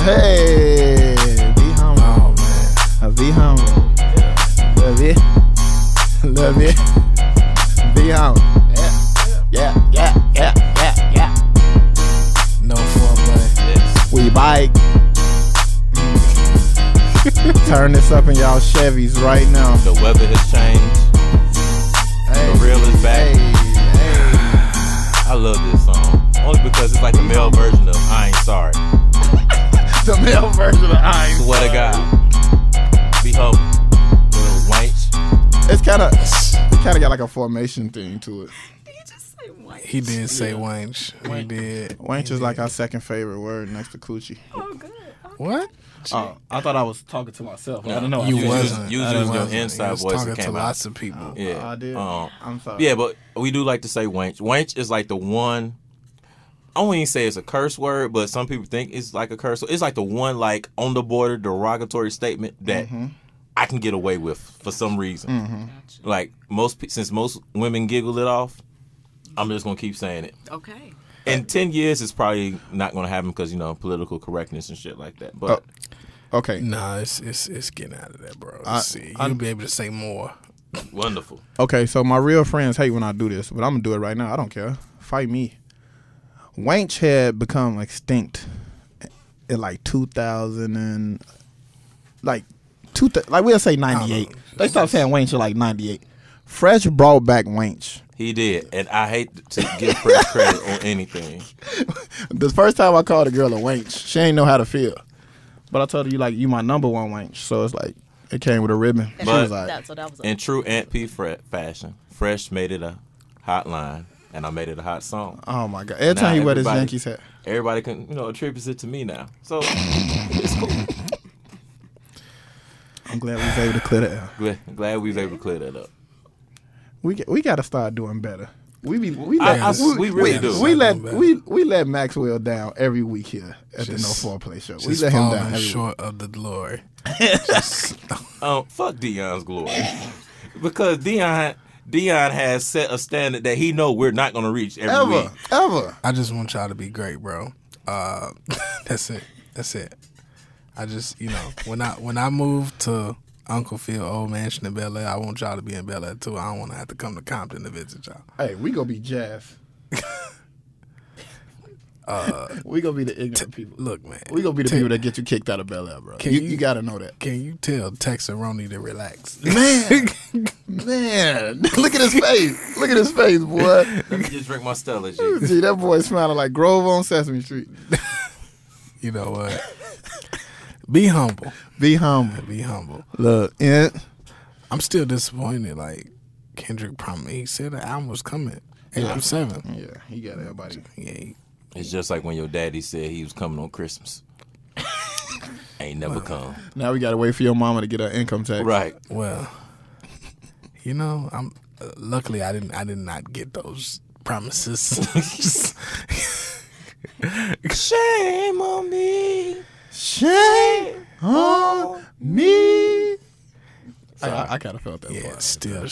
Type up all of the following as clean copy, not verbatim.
Hey, be humble. Oh man, Be humble. Love it. Love it. Be humble. Yeah. no foreplay. We bike. Turn this up in y'all Chevys right now. The weather has changed. Hey, The real is back. Hey. I love this song. Only because it's like the male version of I Ain't Sorry. The male version of I Ain't Swear to God. Be humble. Little wench. It's kind of got like a formation thing to it. Did you just say white? He did say wench. He did. Wench is like our second favorite word next to coochie. Oh, good. What? I thought I was talking to myself. I don't know. You You wasn't. using I your wasn't. inside You was voice talking that to came lots out. of people. Yeah. I did. I'm sorry. Yeah, but we do like to say wench. Wench is like the one. I won't even say it's a curse word, but some people think it's like a curse. It's like the one like on the border derogatory statement that I can get away with for some reason. Like since most women giggle it off, I'm just gonna keep saying it. Okay. In 10 years, it's probably not gonna happen because political correctness and shit like that. But Okay. Nah, it's getting out of that, bro. See, you'll be able to say more. wonderful. Okay, so my real friends hate when I do this, but I'm gonna do it right now. I don't care. Fight me. Wench had become extinct in like 2000 and like we'll say 98. They stopped saying wench in like 98. Fresh brought back wench. He did, and I hate to give Fresh credit on anything. The first time I called a girl a wench, she ain't know how to feel. But I told her you my number one wench, so it's like it came with a ribbon. She But- was like, That's what I was. In true Aunt P fashion, Fresh made it a hot line, and I made it a hot song. oh my god! Every time he wear this everybody- Yankees hat, Everybody can, attributes it to me now. So it's cool. I'm glad we was able to clear that out. Glad we was able to clear that up. We got to start doing better. We really do. We let Maxwell down every week here at the No Foreplay show. We Just let him down falling every short of the glory. Fuck Dion's glory, because Dion has set a standard that he know we're not gonna reach every week. ever. I just want y'all to be great, bro. That's it. I just, when I move to Uncle Phil old mansion in Bel Air, I want y'all to be in Bel Air too. I don't want to have to come to Compton to visit y'all. Hey, we gonna be jazz. We gonna be the ignorant people. Look, man. We gonna be the people that get you kicked out of Bel Air, bro. You gotta know that. Can you tell Texaroni to relax? Man, look at his face. Look at his face, boy. Let me just drink my Stella, G. Gee, that boy smiling like Grove on Sesame Street. You know what? Be humble. Be humble. Be humble. Look, I'm still disappointed. Like Kendrick promised me, he said the album was coming 8/7. yeah, he got everybody. Yeah, It's just like when your daddy said he was coming on Christmas. Ain't never come. Now we gotta wait for your mama to get her income tax. Right. well, I'm luckily I did not get those promises. Shame on me. Shame on me. I kind of felt that. Yeah, part. still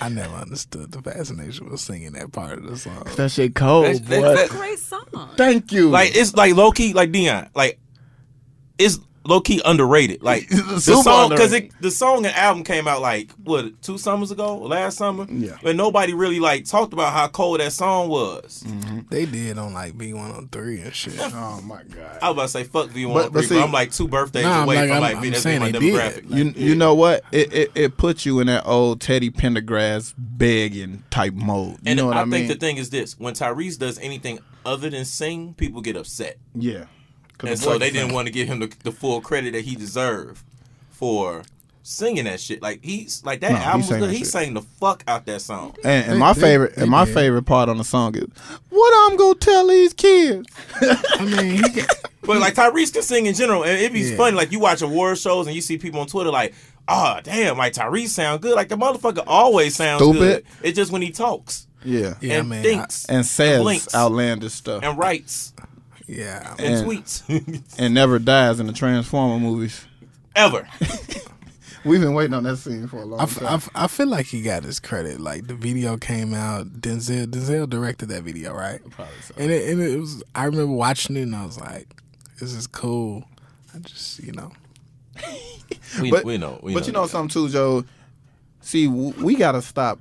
I never understood the fascination with singing that part of the song. That shit cold, boy. that- Great song. Thank you. Like it's like low key, like Dion. Like it's low key underrated. Like the Super song, because underrated. the song and album came out like 2 summers ago, last summer. Yeah. But nobody really like talked about how cold that song was. They did on like B103 and shit. oh my god. I was about to say fuck V1, But but, see- I'm like 2 birthdays Nah, away I'm from like, like I'm that's saying my they did. demographic. You know what? It puts you in that old Teddy Pendergrass begging type mode. You And know what I mean? think the thing is this: when Tyrese does anything other than sing, people get upset. Yeah. And so they didn't want to give him the full credit that he deserved for singing that shit. Like he's like that No, he album was sang good. that He shit. sang the fuck out that song. And my favorite part on the song is what I'm gonna tell these kids. I mean, But like Tyrese can sing in general, and it'd be Yeah. funny. Like you watch award shows and you see people on Twitter like, "Oh damn, like Tyrese sound good." Like the motherfucker always sounds Stupid. good. It's just when he talks Yeah. yeah, and man. thinks And says blinks outlandish stuff. and writes Yeah. and And- tweets And never dies in the Transformer movies. ever. We've been waiting on that scene for a long time. I feel like he got his credit. Like the video came out, Denzel directed that video, right? Probably so. And it was. I remember watching it and I was like, This is cool. I just, you know. We know. But you know something too, Joe. See, we gotta stop.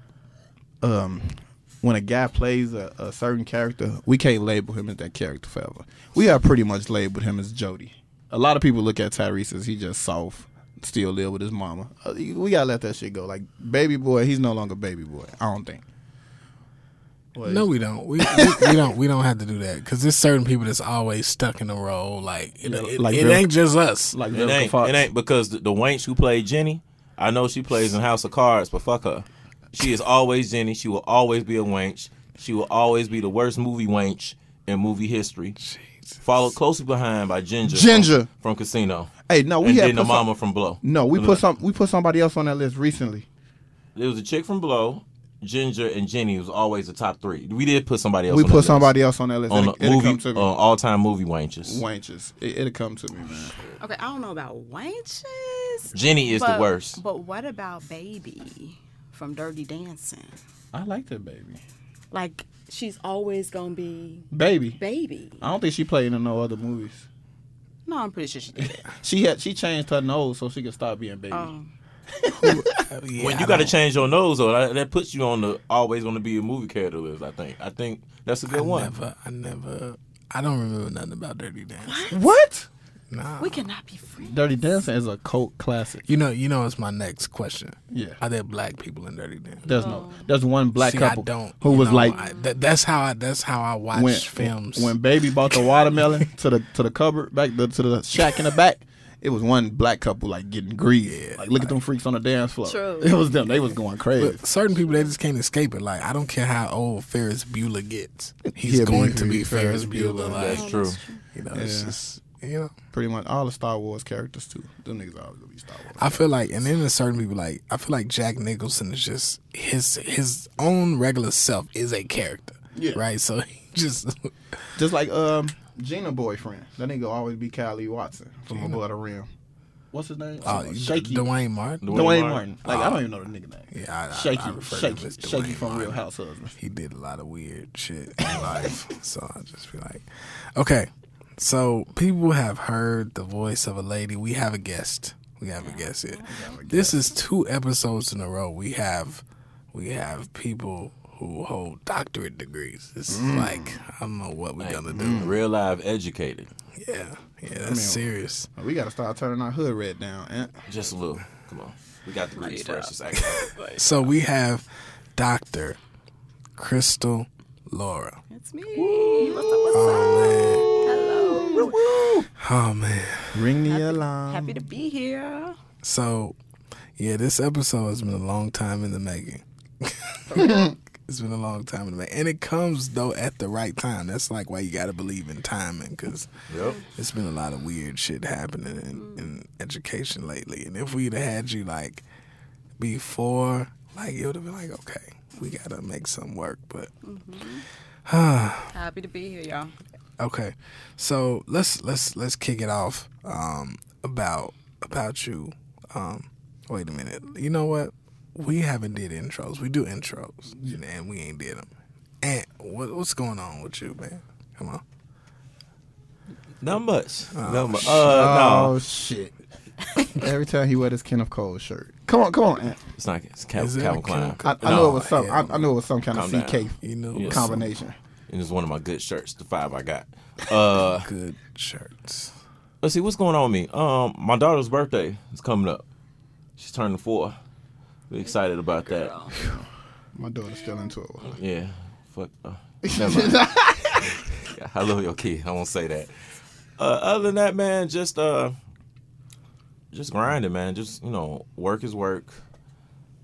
When a guy plays a certain character, we can't label him as that character forever. We have pretty much labeled him as Jody. A lot of people look at Tyrese as he just soft, still live with his mama. We gotta let that shit go. Like Baby Boy, he's no longer Baby Boy. I don't think. No, we don't. We don't have to do that because there's certain people that's always stuck in a role. Like it ain't just us. Like it ain't because the wench who played Jenny, I know she plays in House of Cards, but fuck her. She is always Jenny. She will always be a wench. She will always be the worst movie wench in movie history. Jesus. Followed closely behind by Ginger from Casino. Hey, no, we and had then the mama from Blow. No, we put somebody else on that list recently. There was a chick from Blow. Ginger and Jenny was always the top three. We did put somebody else. Else on that list. On movie, all-time movie wenches. It'll come to me, man. Okay, I don't know about wenches. Jenny is the worst. But what about Baby from Dirty Dancing? I like that Baby. Like she's always gonna be Baby. I don't think she played in no other movies. No, I'm pretty sure she did. She changed her nose so she could stop being Baby. When you got to change your nose, though, that puts you on the always going to be a movie character list. I think that's a good one. I don't remember nothing about Dirty Dancing. What? Nah. We cannot be friends. Dirty Dancing is a cult classic. You know, it's my next question. Yeah. Are there black people in Dirty Dancing? There's one black couple who was that's how I watch films. When Baby bought the watermelon to the cupboard back to the shack in the back. It was one black couple like getting greedy. Yeah, look at them freaks on the dance floor. True. It was them. They was going crazy. But certain people, they just can't escape it. Like I don't care how old Ferris Bueller gets, he's going to be Ferris Bueller. Like, that's true. You know, it's just pretty much all the Star Wars characters too. Them niggas always gonna be Star Wars. I feel like, and then there's certain people like I feel like Jack Nicholson is just his own regular self is a character. Yeah. Right. So he just like Gina boyfriend. That nigga always be Kylie Watson from Above the Rim. What's his name? Shaky. Dwayne Martin. Dwayne Martin. Like I don't even know the nigga name. Yeah, Shaky from Real Housewives. He did a lot of weird shit in life, so I just be like, okay. So people have heard the voice of a lady. We have a guest. Here. This is 2 episodes in a row. We have people who hold doctorate degrees. This is like I don't know what we're gonna do. Real live educated. Yeah, that's serious. We got to start turning our hood red down. Just a little. Come on. We got the grease first. So we have Dr. Crystal Laura. It's me. What's up? Hello. Oh, man. Ring the alarm. Happy to be here. So, yeah, this episode has been a long time in the making. It's been a long time in the making. And it comes, though, at the right time. That's like why you got to believe in timing, because it's been a lot of weird shit happening in education lately. And if we'd have had you, like, before, like, it would have been like, okay, we got to make something work. But happy to be here, y'all. Okay, so let's kick it off about you. Wait a minute. You know what? We haven't did intros. We do intros, and we ain't did them. And what's going on with you, man? Come on. Not much. No. Oh shit! Every time he wear this Kenneth Cole shirt. Come on, Ant. It's not. It's Calvin Klein. I know it was some. I know it was some kind of CK combination. And it's one of my good shirts. The 5 I got. Good shirts. Let's see what's going on with me. My daughter's birthday is coming up. She's turning 4. We're excited about that. My daughter's still into it. Yeah. Fuck. Never mind. I love your kid. I won't say that. Other than that, man, just grinding, man. Just, work is work.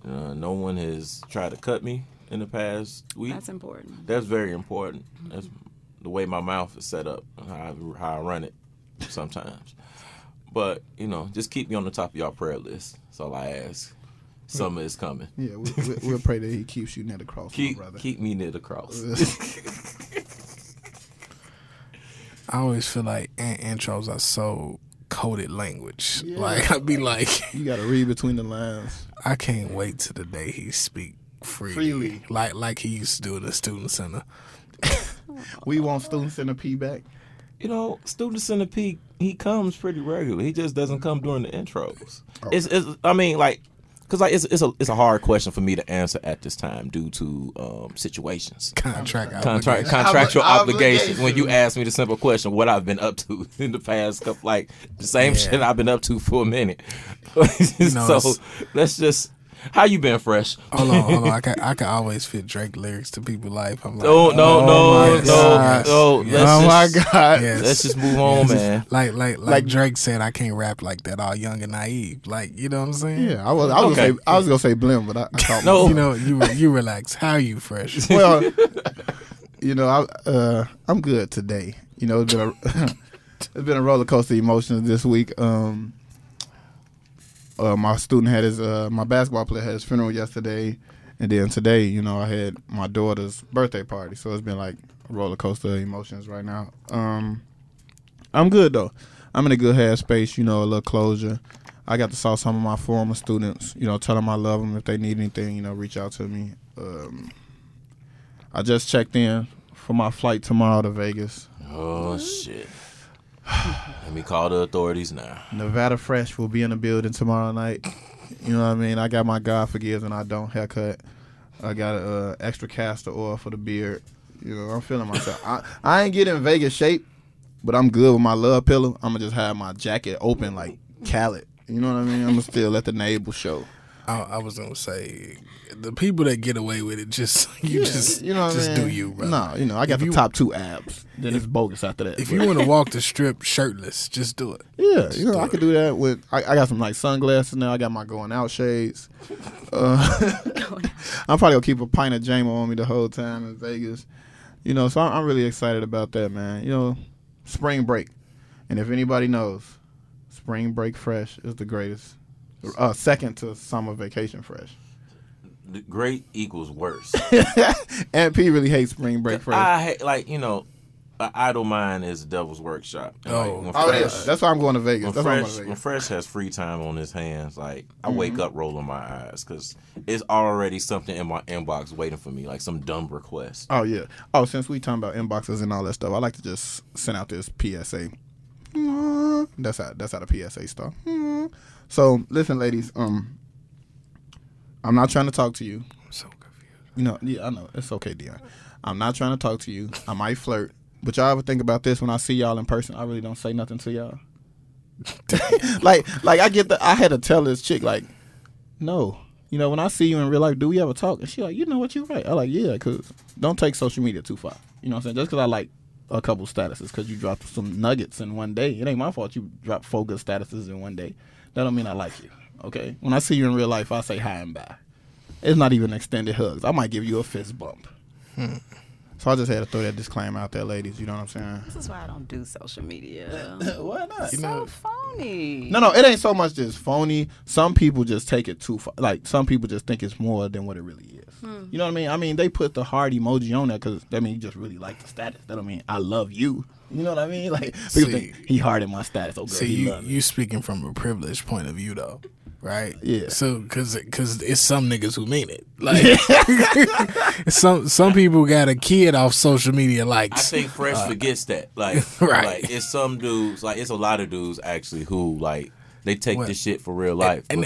No one has tried to cut me in the past week. That's important. That's very important. That's the way my mouth is set up, how I run it sometimes. But, just keep me on the top of y'all prayer list. That's all I ask. Summer is coming. Yeah, we'll pray that he keeps you near the cross, my brother. Keep me near the cross. I always feel like intros are so coded language. Yeah. Like, I'd be like... You got to read between the lines. I can't wait till the day he speak freely. Like he used to do at the student center. We want student center P back. You know, Student Centipede, he comes pretty regularly. He just doesn't come during the intros. Okay. I mean, like, because like it's a hard question for me to answer at this time due to situations, contractual obligations. When you ask me the simple question, what I've been up to in the past couple, like the same shit I've been up to for a minute. So let's just. How you been, Fresh? Hold on. I can always fit Drake lyrics to people's life. I'm like, no. My God. Yes. Let's just move on, man. Like Drake said, I can't rap like that, all young and naive. Like, you know what I'm saying? Yeah, I was gonna say Blim, but I thought no. You know, you relax. How are you, Fresh? Well, you know, I'm good today. You know, it's been a roller coaster of emotions this week. My student had my basketball player had his funeral yesterday, and then today, you know, I had my daughter's birthday party. So it's been like a roller coaster of emotions right now. I'm good though. I'm in a good headspace. You know, a little closure. I got to saw some of my former students. You know, tell them I love them. If they need anything, you know, reach out to me. I just checked in for my flight tomorrow to Vegas. Oh shit. Let me call the authorities now. Nevada Fresh will be in the building tomorrow night. You know what I mean? I got my God Forgives and I Don't haircut. I got an extra castor oil for the beard. You know, I'm feeling myself. I ain't getting Vegas shape, but I'm good with my love pillow. I'm going to just have my jacket open like Khaled. You know what I mean? I'm going to still let the navel show. I was going to say, the people that get away with it, just do you, bro. No, you know, I got the top 2 abs. Then it's bogus after that. If you want to walk the strip shirtless, just do it. Yeah, you know, I could do that with. I got some like sunglasses now. I got my going out shades. I'm probably gonna keep a pint of JMO on me the whole time in Vegas. You know, so I'm really excited about that, man. You know, spring break, and if anybody knows, spring break fresh is the greatest. Second to summer vacation fresh. The great equals worse. And P really hates spring break fresh. I hate, like, you know, an idle mind is the devil's workshop. And that's why I'm going to Vegas. When Fresh has free time on his hands, like, I wake up rolling my eyes because it's already something in my inbox waiting for me, like some dumb request. Oh, yeah. Oh, since we talking about inboxes and all that stuff, I like to just send out this PSA. That's how the PSA start. So, listen, ladies, I'm not trying to talk to you. I'm so confused. You know, yeah, I know. It's okay, Dion. I'm not trying to talk to you. I might flirt. But y'all ever think about this? When I see y'all in person, I really don't say nothing to y'all. like I had to tell this chick, like, no. You know, when I see you in real life, do we ever talk? And she like, you know what, you're right. I like, yeah, because don't take social media too far. You know what I'm saying? Just because I like a couple statuses, because you dropped some nuggets in one day. It ain't my fault you dropped 4 good statuses in one day. That don't mean I like you, okay? When I see you in real life, I say hi and bye. It's not even extended hugs. I might give you a fist bump. So I just had to throw that disclaimer out there, ladies. You know what I'm saying? This is why I don't do social media. Why not? It's so phony. No, it ain't so much just phony. Some people just take it too far. Like, some people just think it's more than what it really is. You know what I mean? I mean, they put the heart emoji on there because that means you just really like the status. That don't mean I love you. You know what I mean? Like, people think he hearted my status. Oh, good, you speaking from a privileged point of view, though, right? Yeah. So, because it's some niggas who mean it. Like, some people got a kid off social media likes. I think Fresh forgets that. Like, right. Like, it's some dudes, like, it's a lot of dudes, actually, who, like, they take this shit for real life. And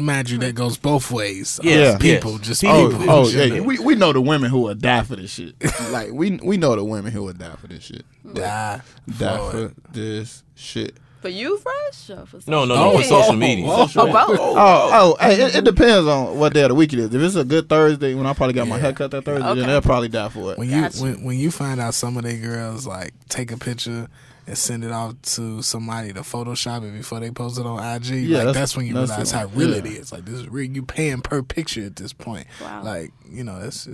mind you, that goes both ways. Yeah. People. Yeah. We know the women who would die for this shit. Like, we know the women who would die for this shit. Die for this shit. For you, Fresh? Or for No, for social media. Hey, it depends on what day of the week it is. If it's a good Thursday, when I probably got my hair cut that Thursday, then they'll probably die for it. When you find out some of they girls, like, take a picture and send it off to somebody to Photoshop it before they post it on IG. Yeah, like, that's when you realize how real it is. Like, this is real. You paying per picture at this point. Wow. Like, you know, it's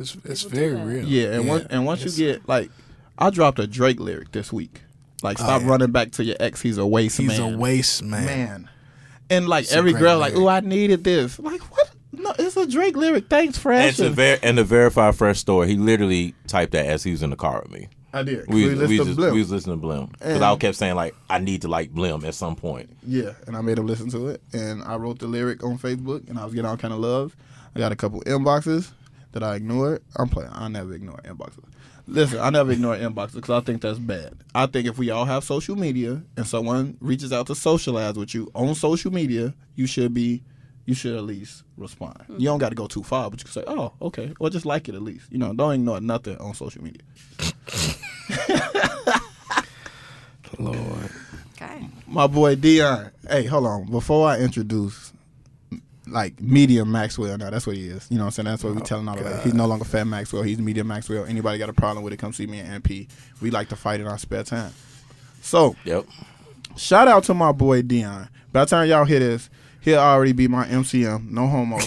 very real. Yeah, and once you get, like, I dropped a Drake lyric this week. Like, stop running back to your ex. He's a waste man. He's a waste man. And like, every girl like, oh, I needed this. Like, what? No, it's a Drake lyric. Thanks, Fresh. And to verify Fresh story, he literally typed that as he was in the car with me. I did. We was listening to Blim. Because I kept saying, like, I need to like Blim at some point. Yeah, and I made him listen to it. And I wrote the lyric on Facebook, and I was getting all kind of love. I got a couple inboxes. that I ignored. I'm playing. I never ignore inboxes. Listen, I never ignore inboxes because I think that's bad. I think if we all have social media and someone reaches out to socialize with you on social media, you should at least respond. You don't got to go too far, but you can say, oh, okay, or just like it at least. You know, don't ignore nothing on social media. Lord. Okay. My boy Dion. Hey, hold on. Before I introduce, like, Medium Maxwell now, that's what he is. You know what I'm saying? That's what we telling all of that. He's no longer Fat Maxwell. He's Medium Maxwell. Anybody got a problem with it, come see me and MP. We like to fight in our spare time. So, Yep. shout out to my boy Dion. By the time y'all hear this, he'll already be my MCM. No homo.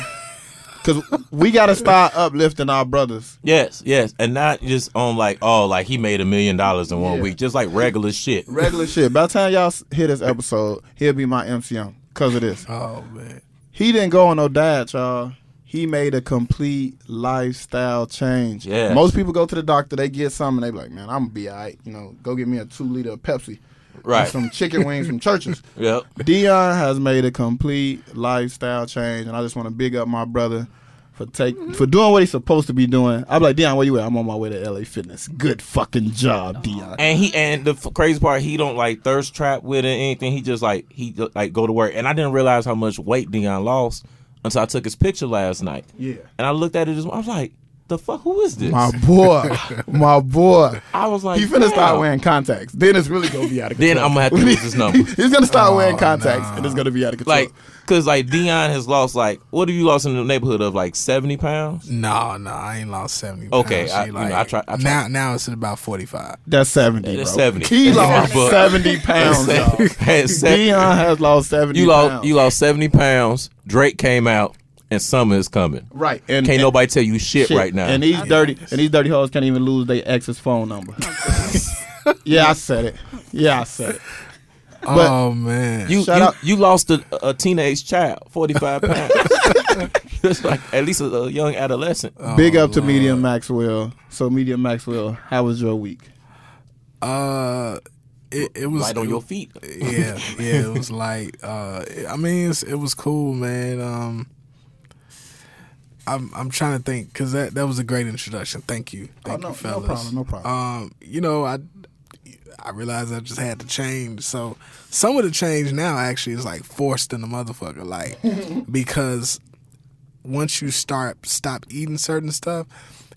Because we got to start uplifting our brothers. Yes, and not just on like, oh, like he made $1 million in 1 week, just like regular shit. Regular shit. By the time y'all hear this episode, he'll be my MCM because of this. Oh, man. He didn't go on no diet, y'all. He made a complete lifestyle change. Yeah. Most people go to the doctor, they get something, they be like, man, I'm going to be all right. You know, go get me a 2-liter of Pepsi. Right. And some chicken wings from Churches. Yep. Dion has made a complete lifestyle change, and I just want to big up my brother for doing what he's supposed to be doing. I'm like, Dion, where you at? I'm on my way to LA Fitness. Good fucking job, Dion. And the crazy part, he don't like thirst trap with it or anything. He just like go to work. And I didn't realize how much weight Dion lost until I took his picture last night. Yeah. And I looked at it, I was like, the fuck, who is this? My boy. I was like, He finna damn. start wearing contacts. Then it's really gonna be out of control. Then I'm gonna have to lose his number. He's gonna start wearing contacts, and it's gonna be out of control. Like, cause like Dion has lost like, what have you lost in the neighborhood of like 70 pounds? No, I ain't lost 70 pounds. Okay, I try. Now it's at about 45. That's 70, That's bro. 70. He lost But- 70 pounds, y'all. Dion has lost 70 pounds. You lost 70 pounds. Drake came out, and summer is coming. Right. And Can't nobody tell you shit right now. And these dirty hoes can't even lose their ex's phone number. Yeah, I said it. But Oh, man. You lost a teenage child, 45 pounds. It's like at least a young adolescent. big up to Medium Maxwell. So Medium Maxwell, how was your week? It was Light on your feet. Yeah, it was like I mean it was cool, man. I'm trying to think because that was a great introduction. Thank you, fellas. No problem. You know, I realized I just had to change. So some of the change now actually is like forced in the motherfucker, like because once you stop eating certain stuff,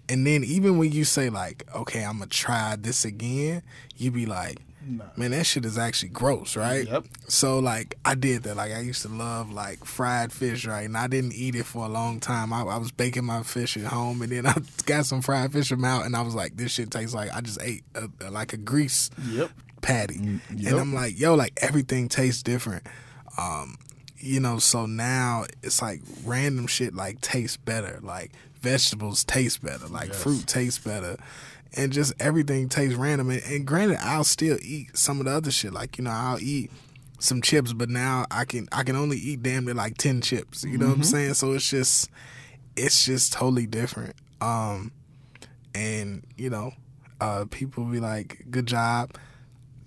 and then even when you say like, okay, I'm gonna try this again, you be like, man, that shit is actually gross, right? Yep. So like I did that. Like I used to love like fried fish, right? And I didn't eat it for a long time. I was baking my fish at home, and then I got some fried fish from out, and I was like, this shit tastes like I just ate like a grease patty. Yep. And I'm like, yo, like everything tastes different. You know, so now it's like random shit like tastes better. Like vegetables taste better. Like fruit tastes better. And just everything tastes random. And granted, I'll still eat some of the other shit. Like, you know, I'll eat some chips, but now I can only eat damn near like 10 chips. You know what I'm saying? So it's just totally different. And, you know, people be like, good job.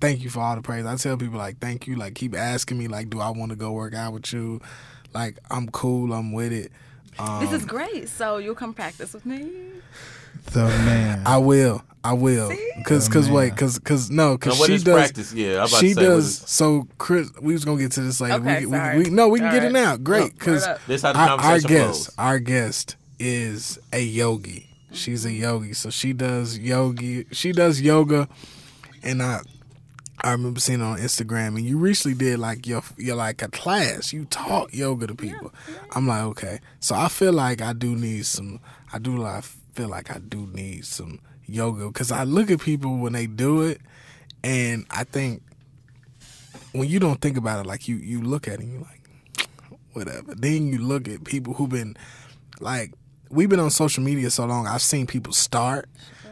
Thank you for all the praise. I tell people like, thank you. Like, keep asking me like, do I want to go work out with you? Like, I'm cool. I'm with it. This is great. So you'll come practice with me? The man. I will. Cause Now, what she is does practice? Yeah, I'm about she to say, what does. is- So Chris, we was gonna get to this later. Okay, we sorry. can All get it right. now. Great, because This how the conversation flows. our guest is a yogi. She's a yogi, so she does yoga, and I remember seeing it on Instagram, and you recently did like your like a class. You taught yoga to people. I'm like, okay, so I feel like I do need some. I feel like I do need some yoga because I look at people when they do it, and I think when you don't think about it, like you look at it and you're like, whatever. Then you look at people who've been like, we've been on social media so long, I've seen people start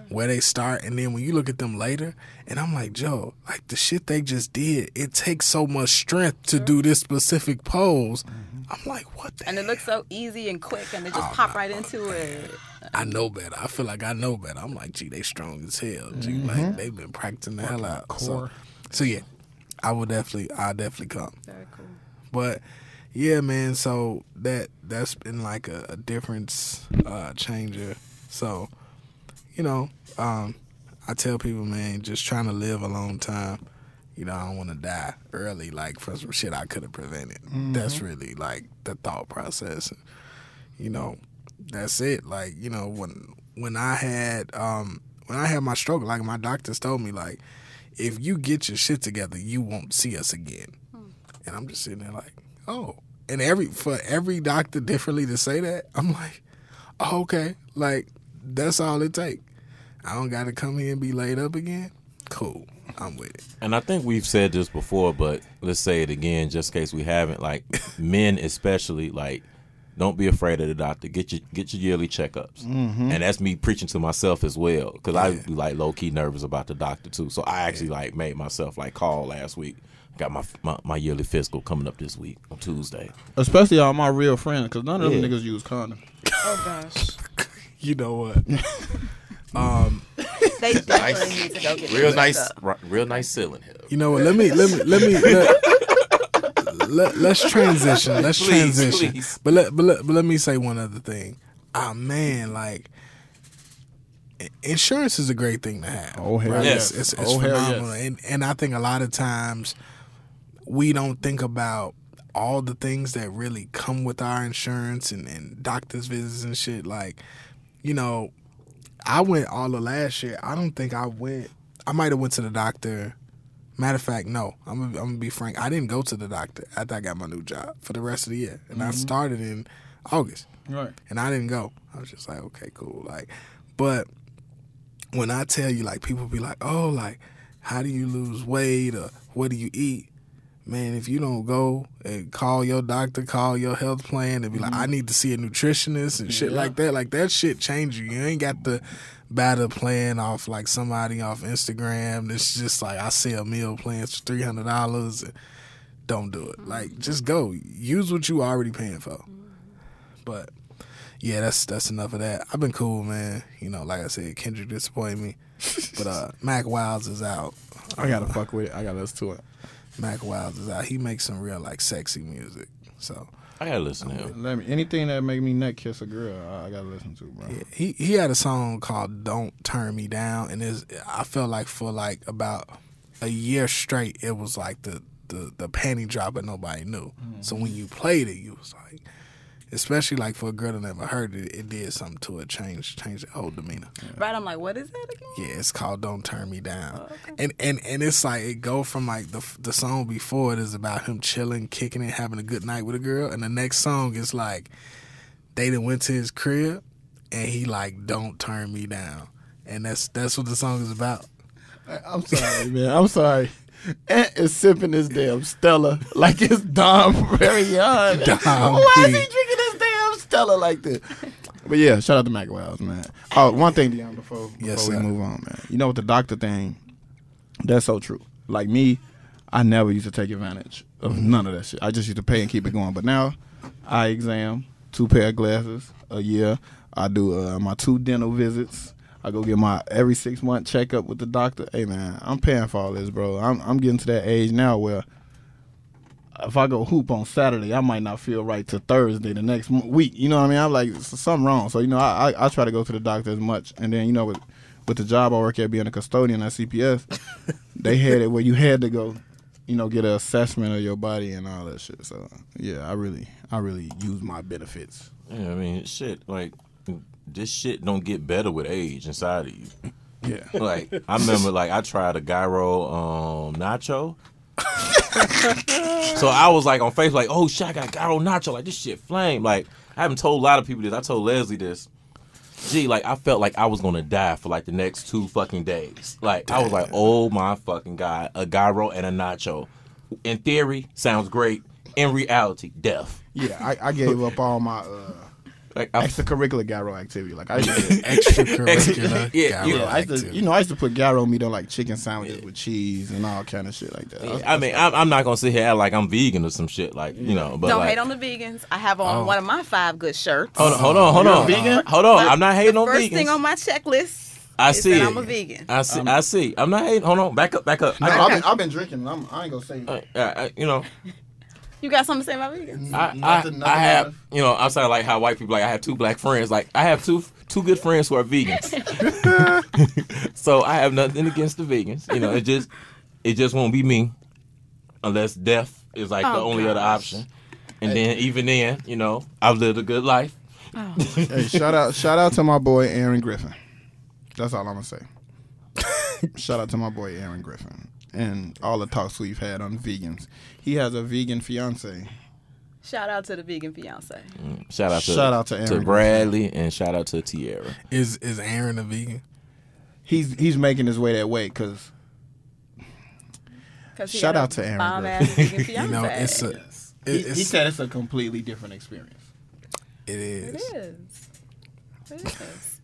where they start, and then when you look at them later, and I'm like, Joe, like the shit they just did, it takes so much strength to do this specific pose. I'm like, what the And it looks so easy and quick, and they just pop right into it. I know better. I feel like I know better. I'm like, gee, they strong as hell. Gee, like they've been practicing the hell out. So yeah, I'll definitely come. Very cool. But yeah, man. So that's been like a difference changer. So, I tell people, man, just trying to live a long time. I don't want to die early, like for some shit I could have prevented. That's really like the thought process. That's it. Like, when I had my stroke, like my doctors told me, like, if you get your shit together, you won't see us again. And I'm just sitting there like, oh. And for every doctor differently to say that, I'm like, oh, okay. Like, that's all it take. I don't got to come here and be laid up again. Cool. I'm with it. And I think we've said this before, but let's say it again just in case we haven't. Like, men especially, like, don't be afraid of the doctor. Get your yearly checkups. And that's me preaching to myself as well, because I be like low-key nervous about the doctor too. So I actually like made myself like call last week. Got my yearly physical coming up this week on Tuesday. Especially all my real friends, because none of them niggas use condoms. Oh gosh. You know what? They definitely need to go get Real checked nice, up. real nice ceiling here. You know what? Let's transition. Let's transition. Please. But let me say one other thing. Man, like, insurance is a great thing to have. Oh hell right? yes. It's Oh, hell phenomenal. yes. And I think a lot of times we don't think about all the things that really come with our insurance and doctor's visits and shit. Like, I went all of last year. I don't think I went. I might have went to the doctor. Matter of fact, no. I'm gonna be frank. I didn't go to the doctor after I got my new job for the rest of the year, and I started in August. Right. And I didn't go. I was just like, okay, cool. Like, but when I tell you, like, people be like, oh, like, how do you lose weight or what do you eat? Man, if you don't go and call your doctor, call your health plan, and be like, I need to see a nutritionist and shit like that shit change you. You ain't got the battle plan off like somebody off Instagram. It's just like, I sell meal plans for $300 and don't do it. Like, just go. Use what you already paying for. But yeah, that's enough of that. I've been cool, man. Like I said, Kendrick disappointed me. But Mac Wilds is out. I gotta fuck with it. I gotta listen to it. Mac Wilds is out. He makes some real like sexy music. So I gotta listen to him. Anything that make me neck kiss a girl, I gotta listen to, bro. yeah, he had a song called "Don't Turn Me Down," and I felt like for like about a year straight, it was like the panty drop, but nobody knew. So when you played it, you was like, especially like for a girl that never heard it, it did something to it, change the whole demeanor. Right, I'm like, what is that again? Yeah, it's called "Don't Turn Me Down," okay. and it's like it go from like the song before it is about him chilling, kicking it, having a good night with a girl, and the next song is like they done went to his crib and he like don't turn me down, and that's what the song is about. I'm sorry, man. I'm sorry. Ant is sipping this damn Stella like it's Dom Perignon. Why is he drinking this damn Stella like this? But yeah, shout out to Mac Wilds, man. Oh, one thing, Dion, before Yes, we sir. move on, man. You know what the doctor thing, that's so true. Like me, I never used to take advantage of none of that shit. I just used to pay and keep it going. But now, eye exam, 2 pair of glasses a year. I do my 2 dental visits. I go get my every 6-month checkup with the doctor. Hey, man, I'm paying for all this, bro. I'm getting to that age now where if I go hoop on Saturday, I might not feel right till Thursday the next week. You know what I mean? I'm like, something wrong. So, I try to go to the doctor as much. And then, with the job I work at being a custodian at CPS, they had it where you had to go, get an assessment of your body and all that shit. So, yeah, I really use my benefits. Yeah, I mean, shit, like, this shit don't get better with age inside of you. Yeah. Like, I remember, like, I tried a gyro nacho. So I was like on Facebook, like, oh shit, I got gyro nacho. Like, this shit flame. Like, I haven't told a lot of people this. I told Leslie this. Gee, like, I felt like I was gonna die for like the next 2 fucking days. Like, I was like, oh my fucking God, a gyro and a nacho. In theory, sounds great. In reality, death. Yeah, I gave up all my Like, extracurricular gyro activity. Like I used to, Extracurricular. Yeah, gyro I used activity. I used to put gyro meat on like chicken sandwiches with cheese and all kind of shit like that. I mean, I'm not gonna sit here and act like I'm vegan or some shit, like, but Don't like, hate on the vegans. I have on one of my 5 good shirts. Hold on. vegan? Hold on. I'm not hating on First vegans. thing on my checklist I is see that it. I'm a vegan. I see. I'm not hating. Hold on. Back up. No, I've been drinking. I ain't gonna say. You know, You got something to say about vegans? I have, you know, outside of like how white people like, I have 2 black friends. Like I have two good friends who are vegans. So I have nothing against the vegans. You know, it just won't be me unless death is like the only other option. And then even then, you know, I've lived a good life. Oh. Hey, shout out to my boy Aaron Griffin. That's all I'm gonna say. Shout out to my boy Aaron Griffin and all the talks we've had on vegans. He has a vegan fiance. Shout out to the vegan fiance. Shout out to Aaron to Bradley and shout out to Tierra. Is Aaron a vegan? He's making his way that way because. Shout out to Aaron Bomb-ass vegan fiance. You know, he said it's a completely different experience. It is. It is.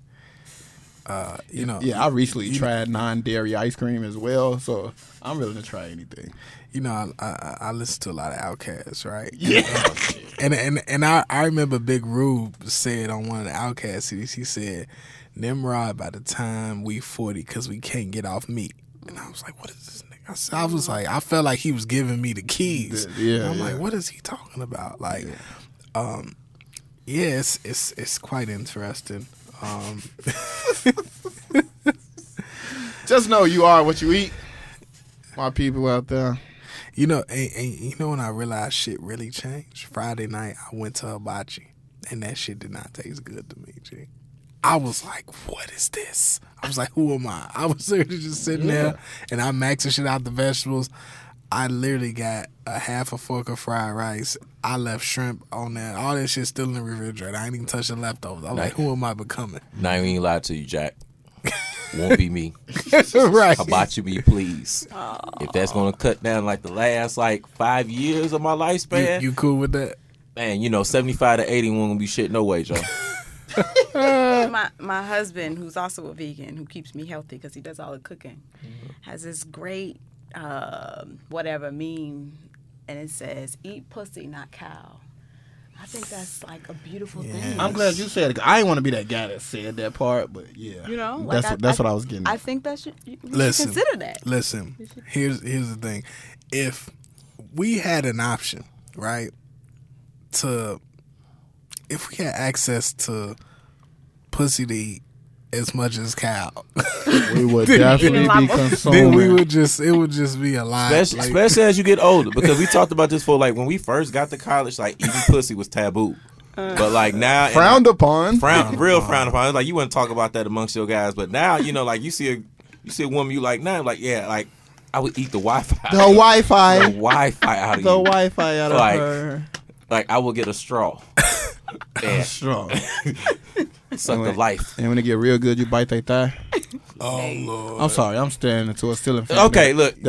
You know. Yeah, I recently tried non-dairy ice cream as well, so I'm willing to try anything. You know, I listen to a lot of Outkast, right? Yeah. And I remember Big Rube said on one of the Outkast CDs, he said, Nimrod by the time we 40 because we can't get off meat. And I was like, what is this nigga? I was like, I felt like he was giving me the keys. Yeah. I'm like, what is he talking about? Like, it's quite interesting. Just know you are what you eat. My people out there. You know, and you know when I realized shit really changed? Friday night, I went to hibachi, and that shit did not taste good to me, G. I was like, what is this? I was like, who am I? I was literally just sitting there, and I'm maxing shit out the vegetables. I literally got a half a fork of fried rice. I left shrimp on there. All that shit still in the refrigerator. I ain't even touched the leftovers. I was like, who am I becoming? Not even gonna lie to you, Jack. Won't be me. Right. Hibachi me, please. If that's gonna cut down like the last like 5 years of my lifespan, You cool with that? man, you know, 75 to 80 won't gonna be shit no way, Joe. My husband, who's also a vegan, who keeps me healthy because he does all the cooking, has this great whatever meme, and it says, "Eat pussy, not cow." I think that's like a beautiful thing. I'm glad you said it. I didn't want to be that guy that said that part, but yeah. You know, like that's what I was getting at. I think that should Listen, consider that. Listen, here's the thing. If we had an option, right, if we had access to pussy to eat as much as cow, we would definitely be consuming. then it would just be a lot. Especially as you get older, because we talked about this for like when we first got to college, like eating pussy was taboo. But like now, frowned upon. Real frowned upon. It's like you wouldn't talk about that amongst your guys, but now you know, like you see a woman you like now, like yeah, like I would eat the Wi-Fi. The Wi-Fi out of you. Wi-Fi out of her. Like I will get a straw. And Strong. suck the life. And when it get real good, you bite their thigh. Oh Lord! I'm sorry, I'm staring into a ceiling fan. Okay, look, we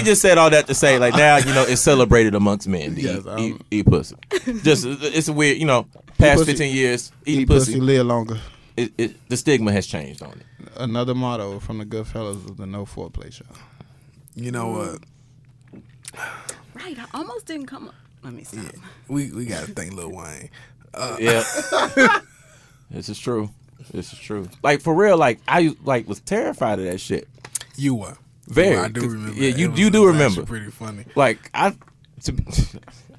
just said all that to say, like now, you know, it's celebrated amongst men to eat pussy. Just it's a weird, you know, past pussy, 15 years, eat pussy, live longer. The stigma has changed on it. Another motto from the Goodfellas of the No Foreplay Show. You know what? Right, I almost didn't come up. Let me stop. Yeah, we gotta thank Lil Wayne. Yeah, this is true. This is true. Like for real, like I like was terrified of that shit. You were very. I do remember. Yeah, that. you do remember. Pretty funny. Like I